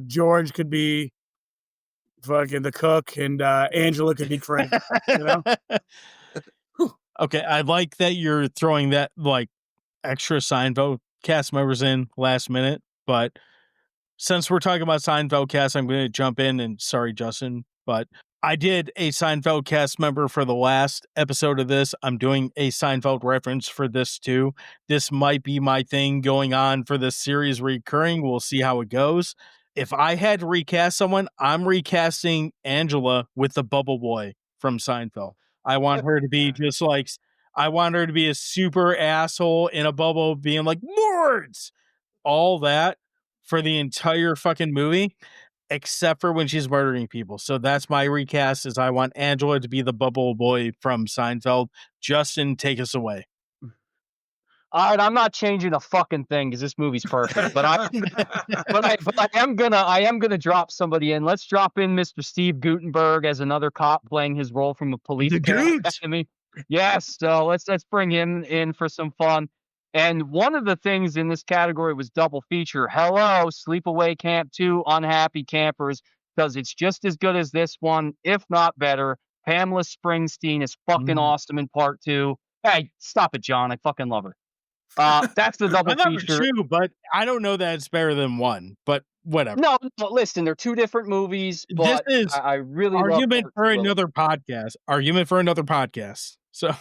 George could be fucking the cook, and Angela could be Frank. You know, Okay, I like that you're throwing that like extra Seinfeld cast members in last minute, but since we're talking about Seinfeld cast, I'm going to jump in and sorry, Justin, but I did a Seinfeld cast member for the last episode of this. I'm doing a Seinfeld reference for this too. This might be my thing going on for this series recurring. We'll see how it goes. If I had to recast someone, I'm recasting Angela with the Bubble Boy from Seinfeld. I want her to be just like, I want her to be a super asshole in a bubble being like, Mords! All that for the entire fucking movie, except for when she's murdering people. So that's my recast is I want Angela to be the Bubble Boy from Seinfeld. Justin, take us away. All right, I'm not changing a fucking thing because this movie's perfect. But I am gonna drop somebody in. Let's drop in Mr. Steve Guttenberg as another cop playing his role from the police The Goot. academy. Yes, so let's bring him in for some fun. And one of the things in this category was double feature. Hello, Sleepaway Camp 2, Unhappy Campers, because it's just as good as this one, if not better. Pamela Springsteen is fucking awesome in part 2. Hey, stop it, John. I fucking love her. That's the double I love her feature. too, but I don't know that it's better than one, but whatever. No, listen, they're two different movies, but This is I really argument love for part 2. another podcast. Argument for another podcast. So,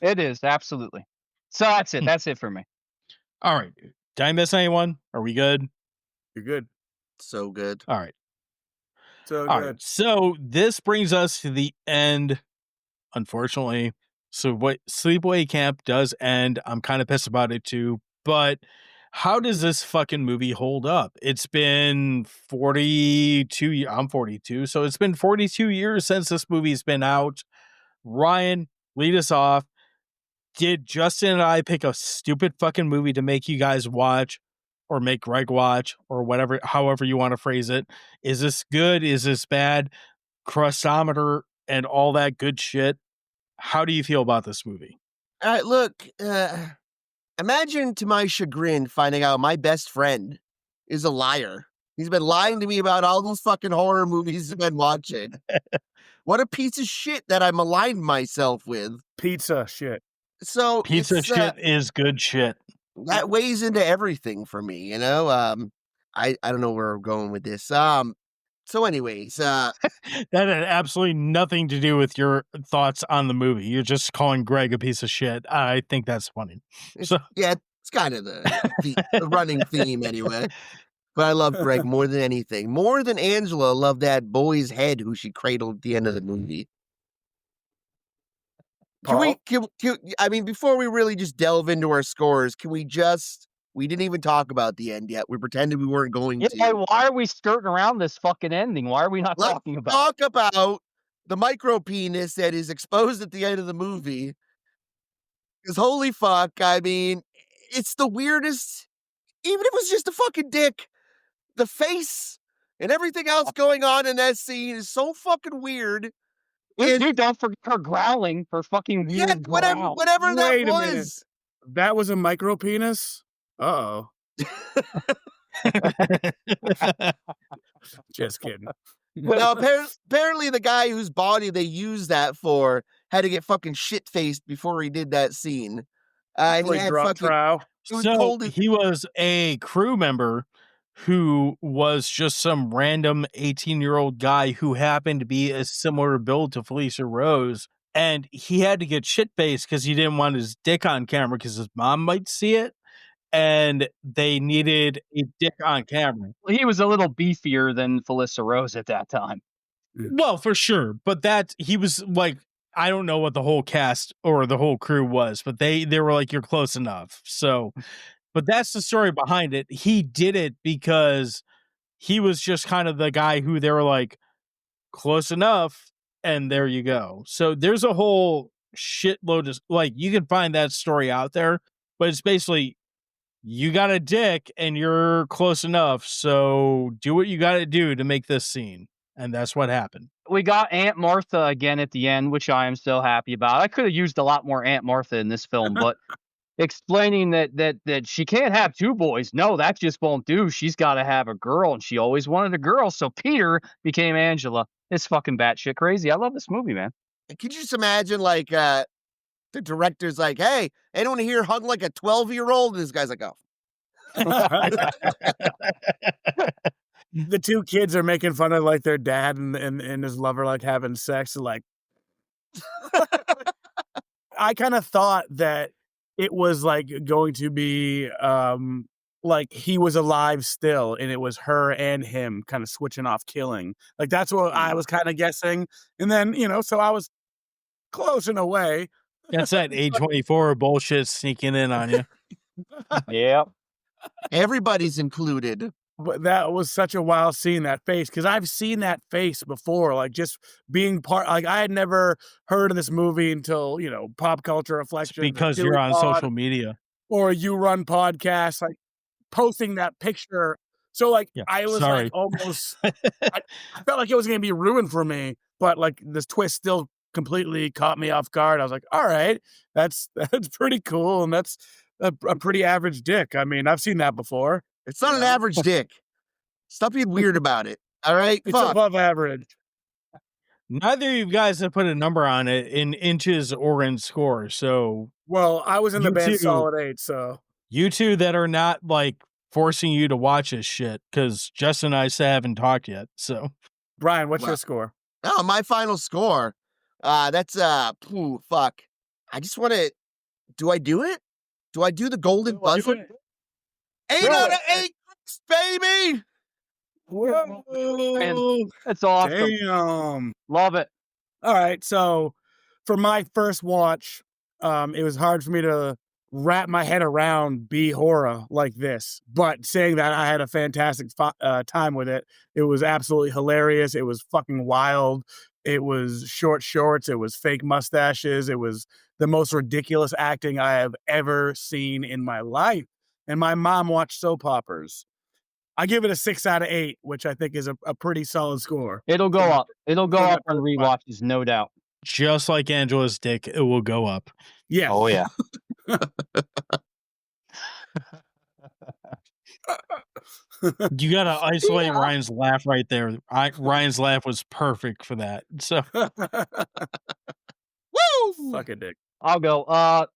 It is, absolutely. So that's it. That's it for me. all right. Did I miss anyone? Are we good? you're good. So good. All right. So All good. right. So this brings us to the end, unfortunately. So what Sleepaway Camp does end. I'm kind of pissed about it too. But how does this fucking movie hold up? It's been 42. I'm 42. So it's been 42 years since this movie's been out. Ryan, lead us off. Did Justin and I pick a stupid fucking movie to make you guys watch or make Greg watch or whatever, however you want to phrase it? Is this good? Is this bad? Crustometer and all that good shit. How do you feel about this movie? All right, look, imagine to my chagrin finding out my best friend is a liar. He's been lying to me about all those fucking horror movies I've been watching. What a piece of shit that I'm aligned myself with. Pizza shit. So Pizza it's, shit is good shit. that weighs into everything for me, you know. I don't know where we're going with this. So anyways, That had absolutely nothing to do with your thoughts on the movie. You're just calling Greg a piece of shit. I think that's funny. So yeah, it's kind of the running theme anyway. But I love Greg more than anything. More than Angela, I love that boy's head who she cradled at the end of the movie. Paul? I mean, before we really just delve into our scores, we didn't even talk about the end yet. We pretended we weren't going Yeah, to. why are we skirting around this fucking ending? Why are we not Let's talking about talk about the micro penis that is exposed at the end of the movie. Because holy fuck, I mean, it's the weirdest. Even if it was just a fucking dick, the face and everything else going on in that scene is so fucking weird. it? And Dude, don't forget her growling, her fucking yeah, weird growl. whatever that Wait a minute. was. That was a micro penis? Uh-oh. Just kidding. Now, apparently, the guy whose body they used that for had to get fucking shit faced before he did that scene. And he Like had drop fucking. trow. It was So cold as he was a crew member who was just some random 18-year-old guy who happened to be a similar build to Felicia Rose. And he had to get shit faced because he didn't want his dick on camera because his mom might see it. And they needed a dick on camera. Well, he was a little beefier than Felissa Rose at that time. Well, for sure. But that he was like, I don't know what the whole cast or the whole crew was, but they were like, you're close enough. So, but that's the story behind it. He did it because he was just kind of the guy who they were like, close enough, and there you go. So there's a whole shitload of like, you can find that story out there, but it's basically you got a dick and you're close enough, so do what you got to do to make this scene. And that's what happened. We got Aunt Martha again at the end, which I am so happy about. I could have used a lot more Aunt Martha in this film, but explaining that she can't have two boys. No, that just won't do. She's got to have a girl, and she always wanted a girl. So Peter became Angela. It's fucking batshit crazy. I love this movie, man. Could you just imagine, like, the director's like, hey, anyone here hung like a 12-year-old? And this guy's like, oh. The two kids are making fun of like their dad and his lover like having sex. And, like, I kind of thought that it was like going to be like he was alive still, and it was her and him kind of switching off killing. Like that's what I was kind of guessing. And then so I was close in a way. That's that A24 bullshit sneaking in on you. Yeah. Everybody's included. But that was such a wild scene, that face, because I've seen that face before, like just being part. Like I had never heard of this movie until Pop Culture Reflections. Because Dewey you're on Pod, social media. or You Run podcast, like posting that picture. So like I was like almost, I felt like it was gonna be ruined for me, but like this twist still completely caught me off guard. I was like, all right, that's pretty cool, and that's a pretty average dick. I mean, I've seen that before. It's not an average dick. Stop being weird about it. All right? It's Fuck. above average. Neither of you guys have put a number on it in inches or in score. So, well, I was in the You band too. Solid 8, so you two that are not like forcing you to watch this shit, because Justin and I still haven't talked yet. So, Brian, what's Wow. your score? Oh, my final score. That's fuck. I just want to. Do I do it? Do I do the golden buzzer? 8 out of 8, baby. Whoa. That's awesome. Damn. Love it. All right, so for my first watch, it was hard for me to wrap my head around B horror like this. But saying that, I had a fantastic time with it. It was absolutely hilarious. It was fucking wild. It was short shorts. It was fake mustaches. It was the most ridiculous acting I have ever seen in my life. And my mom watched soap operas. I give it a 6 out of 8, which I think is a pretty solid score. It'll go up. It'll go Yeah. up on rewatches, no doubt. just like Angela's dick, it will go up. Yeah. Oh yeah. You gotta isolate Ryan's laugh right there. Ryan's laugh was perfect for that. So Woo! Fuck a dick. I'll go.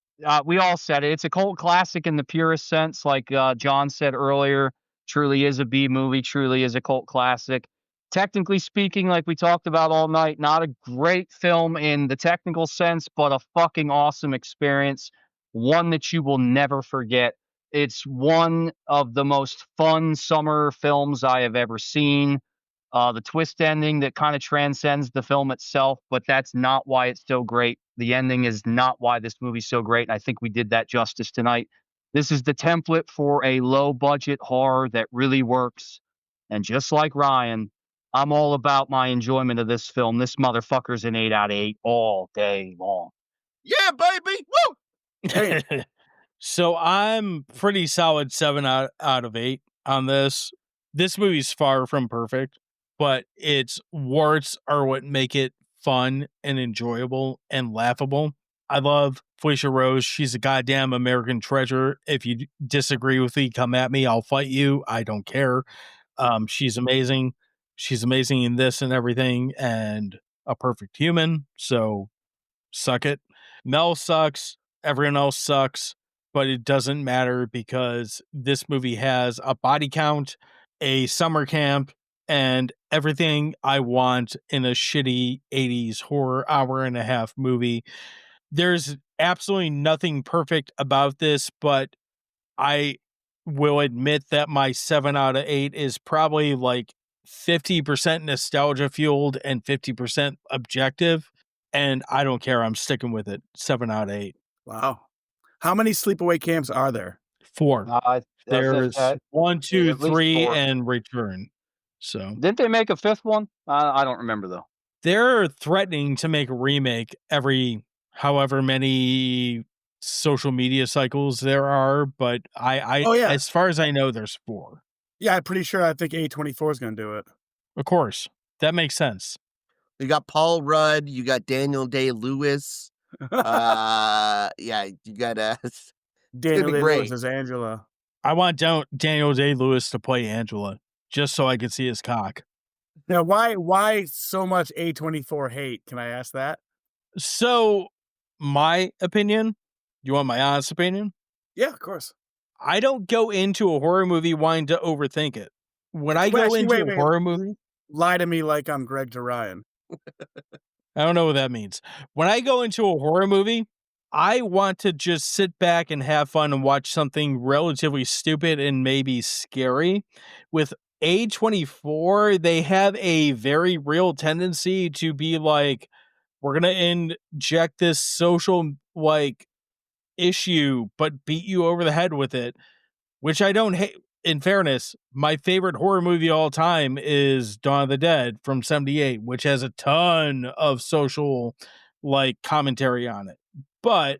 We all said it. It's a cult classic in the purest sense. Like John said earlier, truly is a B movie, truly is a cult classic. Technically speaking, like we talked about all night, not a great film in the technical sense, but a fucking awesome experience. One that you will never forget. It's one of the most fun summer films I have ever seen. The twist ending that kind of transcends the film itself, but that's not why it's so great. The ending is not why this movie's so great. And I think we did that justice tonight. This is the template for a low budget horror that really works. And just like Ryan, I'm all about my enjoyment of this film. This motherfucker's an 8 out of 8 all day long. Yeah, baby. Woo! So I'm pretty solid 7 out of 8 on this. This movie's far from perfect, but its warts are what make it fun and enjoyable and laughable. I love Felicia Rose. She's a goddamn American treasure. If you disagree with me, come at me. I'll fight you. I don't care. She's amazing. She's amazing in this and everything, and a perfect human. So suck it. Mel sucks. Everyone else sucks. But it doesn't matter because this movie has a body count, a summer camp, and everything I want in a shitty 80s horror hour and a half movie. There's absolutely nothing perfect about this, but I will admit that my 7 out of 8 is probably like 50% nostalgia fueled and 50% objective. And I don't care. I'm sticking with it. 7 out of 8. Wow. How many sleepaway camps are there? 4. There's 1, 2, at least 3, 4. and Return. So Didn't they make a 5th one? I don't remember though. they're threatening to make a remake every however many social media cycles there are, but Oh, yeah. as far as I know, there's 4. Yeah, I'm pretty sure I think A24 is going to do it. Of course, that makes sense. You got Paul Rudd. You got Daniel Day-Lewis. Yeah, you got Daniel be Day-Lewis great. as Angela. I want Daniel Day-Lewis to play Angela just so I can see his cock. Now, why so much A24 hate? Can I ask that? So, my opinion, you want my honest opinion? Yeah, of course. I don't go into a horror movie wanting to overthink it. When I Wait, go actually, into wait. a horror movie, Lie to me like I'm Greg to Ryan. I don't know what that means. When I go into a horror movie, I want to just sit back and have fun and watch something relatively stupid and maybe scary. With A24, they have a very real tendency to be like, we're going to inject this social like issue, but beat you over the head with it, which I don't hate. In fairness, my favorite horror movie of all time is Dawn of the Dead from 78, which has a ton of social like commentary on it. But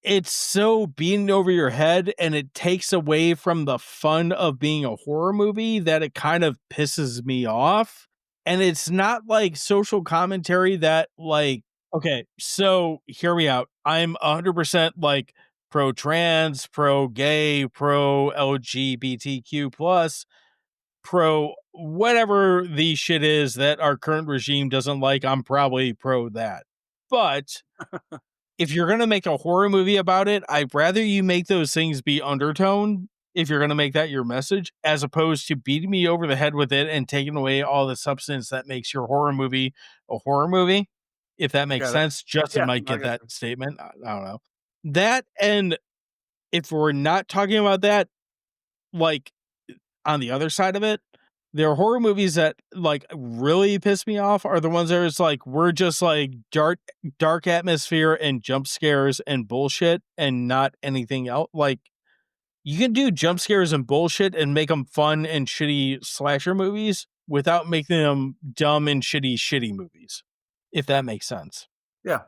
it's so beaten over your head and it takes away from the fun of being a horror movie that it kind of pisses me off. And it's not like social commentary that like, okay, so hear me out. I'm 100% like pro-trans, pro-gay, pro-LGBTQ plus, pro whatever the shit is that our current regime doesn't like. I'm probably pro that. But if you're going to make a horror movie about it, I'd rather you make those things be undertone if you're going to make that your message, as opposed to beating me over the head with it and taking away all the substance that makes your horror movie a horror movie. If that makes sense. Justin might get that statement. I don't know. That, and if we're not talking about that, like on the other side of it, there are horror movies that like really piss me off are the ones that it's like, we're just like dark atmosphere and jump scares and bullshit and not anything else. Like you can do jump scares and bullshit and make them fun and shitty slasher movies without making them dumb and shitty movies. If that makes sense. Yeah.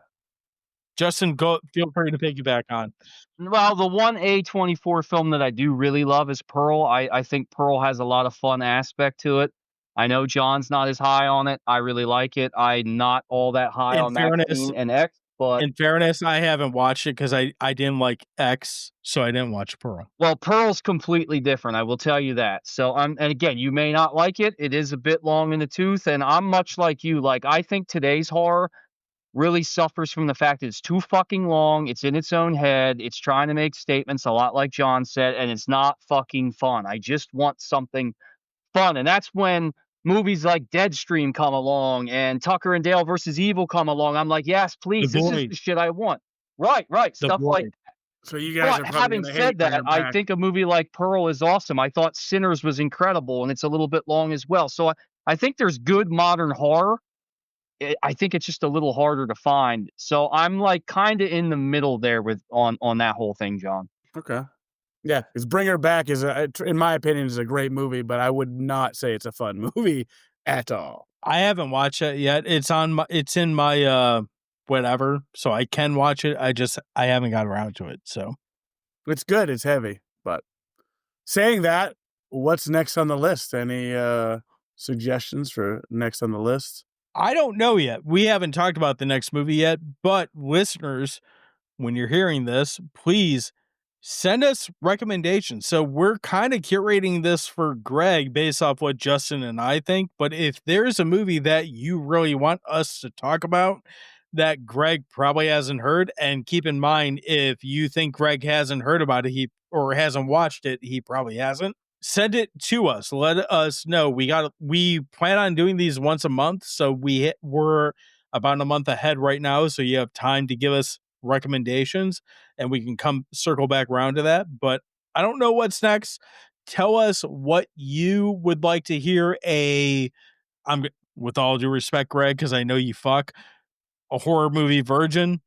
Justin, feel free to piggyback on. Well, the one A24 film that I do really love is Pearl. I think Pearl has a lot of fun aspect to it. I know John's not as high on it. I really like it. I'm not all that high on Maxine and X, but in fairness, I haven't watched it because I didn't like X, so I didn't watch Pearl. Well, Pearl's completely different. I will tell you that. So and again, you may not like it. It is a bit long in the tooth, and I'm much like you. Like I think today's horror really suffers from the fact that it's too fucking long. It's in its own head. It's trying to make statements a lot like John said, and it's not fucking fun. I just want something fun. And that's when movies like Deadstream come along and Tucker and Dale versus Evil come along. I'm like, yes, please. This is the shit I want. Right. Stuff like that. So you guys are But probably having gonna hate said Bring that, Her I Back. think a movie like Pearl is awesome. I thought Sinners was incredible, and it's a little bit long as well. So I think there's good modern horror. I think it's just a little harder to find. So I'm like kind of in the middle there with on that whole thing, John. Okay. Yeah, because Bring Her Back is, in my opinion, is a great movie, but I would not say it's a fun movie at all. I haven't watched it yet. It's in my whatever, so I can watch it. I haven't got around to it. So It's good. It's heavy. But saying that, what's next on the list? Any suggestions for next on the list? I don't know yet. We haven't talked about the next movie yet, but listeners, when you're hearing this, please send us recommendations. So we're kind of curating this for Greg based off what Justin and I think. But if there's a movie that you really want us to talk about that Greg probably hasn't heard, and keep in mind, if you think Greg hasn't heard about it, or hasn't watched it, he probably hasn't. Send it to us. Let us know. We plan on doing these once a month, so we're about a month ahead right now. So you have time to give us recommendations, and we can circle back around to that. But I don't know what's next. Tell us what you would like to hear. I'm with all due respect, Greg, because I know you fuck a horror movie virgin.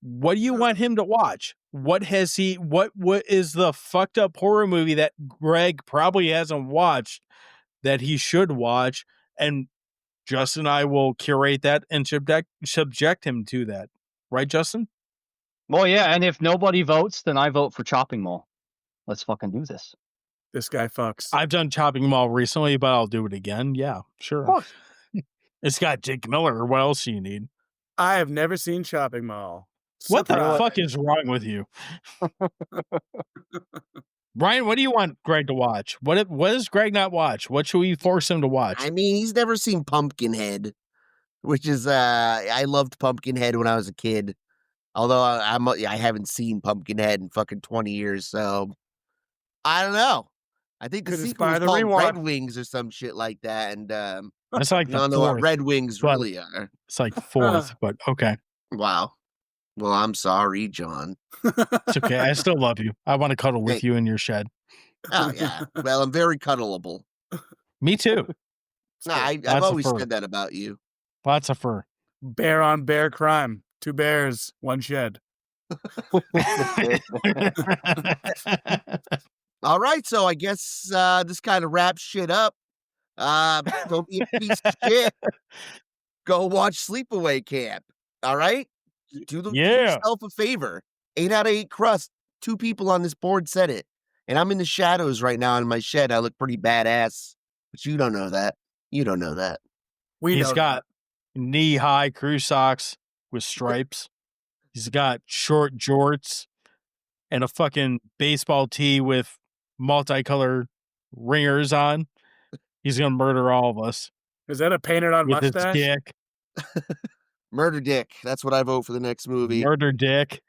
What do you want him to watch? What is the fucked up horror movie that Greg probably hasn't watched that he should watch? And Justin and I will curate that and subject him to that. Right, Justin? Well, yeah, and if nobody votes, then I vote for Chopping Mall. Let's fucking do this. This guy fucks. I've done Chopping Mall recently, but I'll do it again. Yeah, sure. Of course. It's got Jake Miller. What else do you need? I have never seen Shopping Mall. What the Surprise. fuck is wrong with you? Ryan, what do you want Greg to watch? What does Greg not watch? What should we force him to watch? I mean, he's never seen Pumpkinhead, which is I loved Pumpkinhead when I was a kid. Although I haven't seen Pumpkinhead in fucking 20 years, so I don't know. I think the Could sequel inspire was the called rewatch. Red Wings or some shit like that, and That's like you the don't know what fourth. Red Wings but- really are. It's like fourth, but okay. Wow. Well, I'm sorry, John. It's okay. I still love you. I want to cuddle with Hey. you in your shed. Oh yeah. Well, I'm very cuddleable. Me too. No, I've Lots of always fur. said that about you. Lots of fur. Bear on bear crime. 2 bears, 1 shed. All right, so I guess this kind of wraps shit up. Don't be a piece of shit. Go watch Sleepaway Camp. All right? Do Yeah. yourself a favor. 8 out of 8 crust. 2 people on this board said it. And I'm in the shadows right now in my shed. I look pretty badass. But you don't know that. You don't know that. He's got knee-high crew socks with stripes. He's got short jorts and a fucking baseball tee with multicolored ringers on. He's gonna murder all of us Is that a painted on with his mustache? dick. Murder Dick. That's what I vote for the next movie. Murder dick.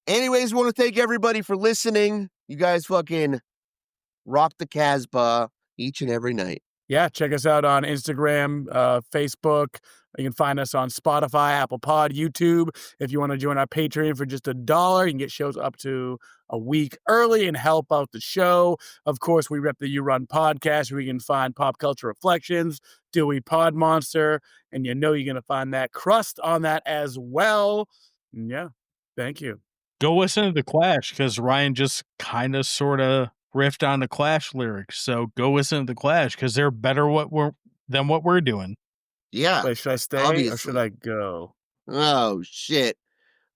Anyways, want to thank everybody for listening. You guys fucking rock the Casbah each and every night. Yeah, check us out on Instagram, Facebook. You can find us on Spotify, Apple Pod, YouTube. If you want to join our Patreon for just $1, you can get shows up to a week early and help out the show. Of course, we rep the You Run podcast, where you can find Popculture Reflections, Dewey Pod Monster, and you know you're going to find that Crust on that as well. And yeah, thank you. Go listen to The Clash, because Ryan just kind of sort of riffed on the Clash lyrics. So go listen to The Clash, because they're better than what we're doing. Yeah. Wait, should I stay or obviously. should I go? Oh, shit.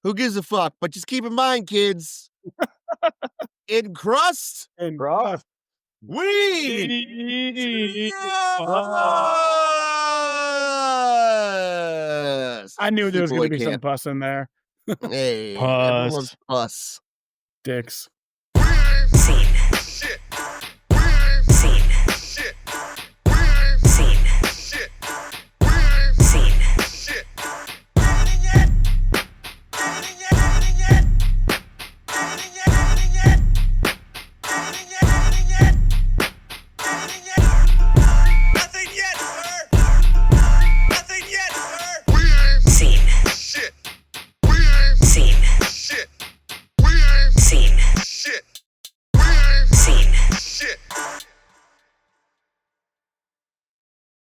Who gives a fuck? But just keep in mind, kids, in Crust, And Crust. we I knew there was going to Sleepaway be some Camp. pus in there. Hey, Puss. everyone loves pus. Dicks.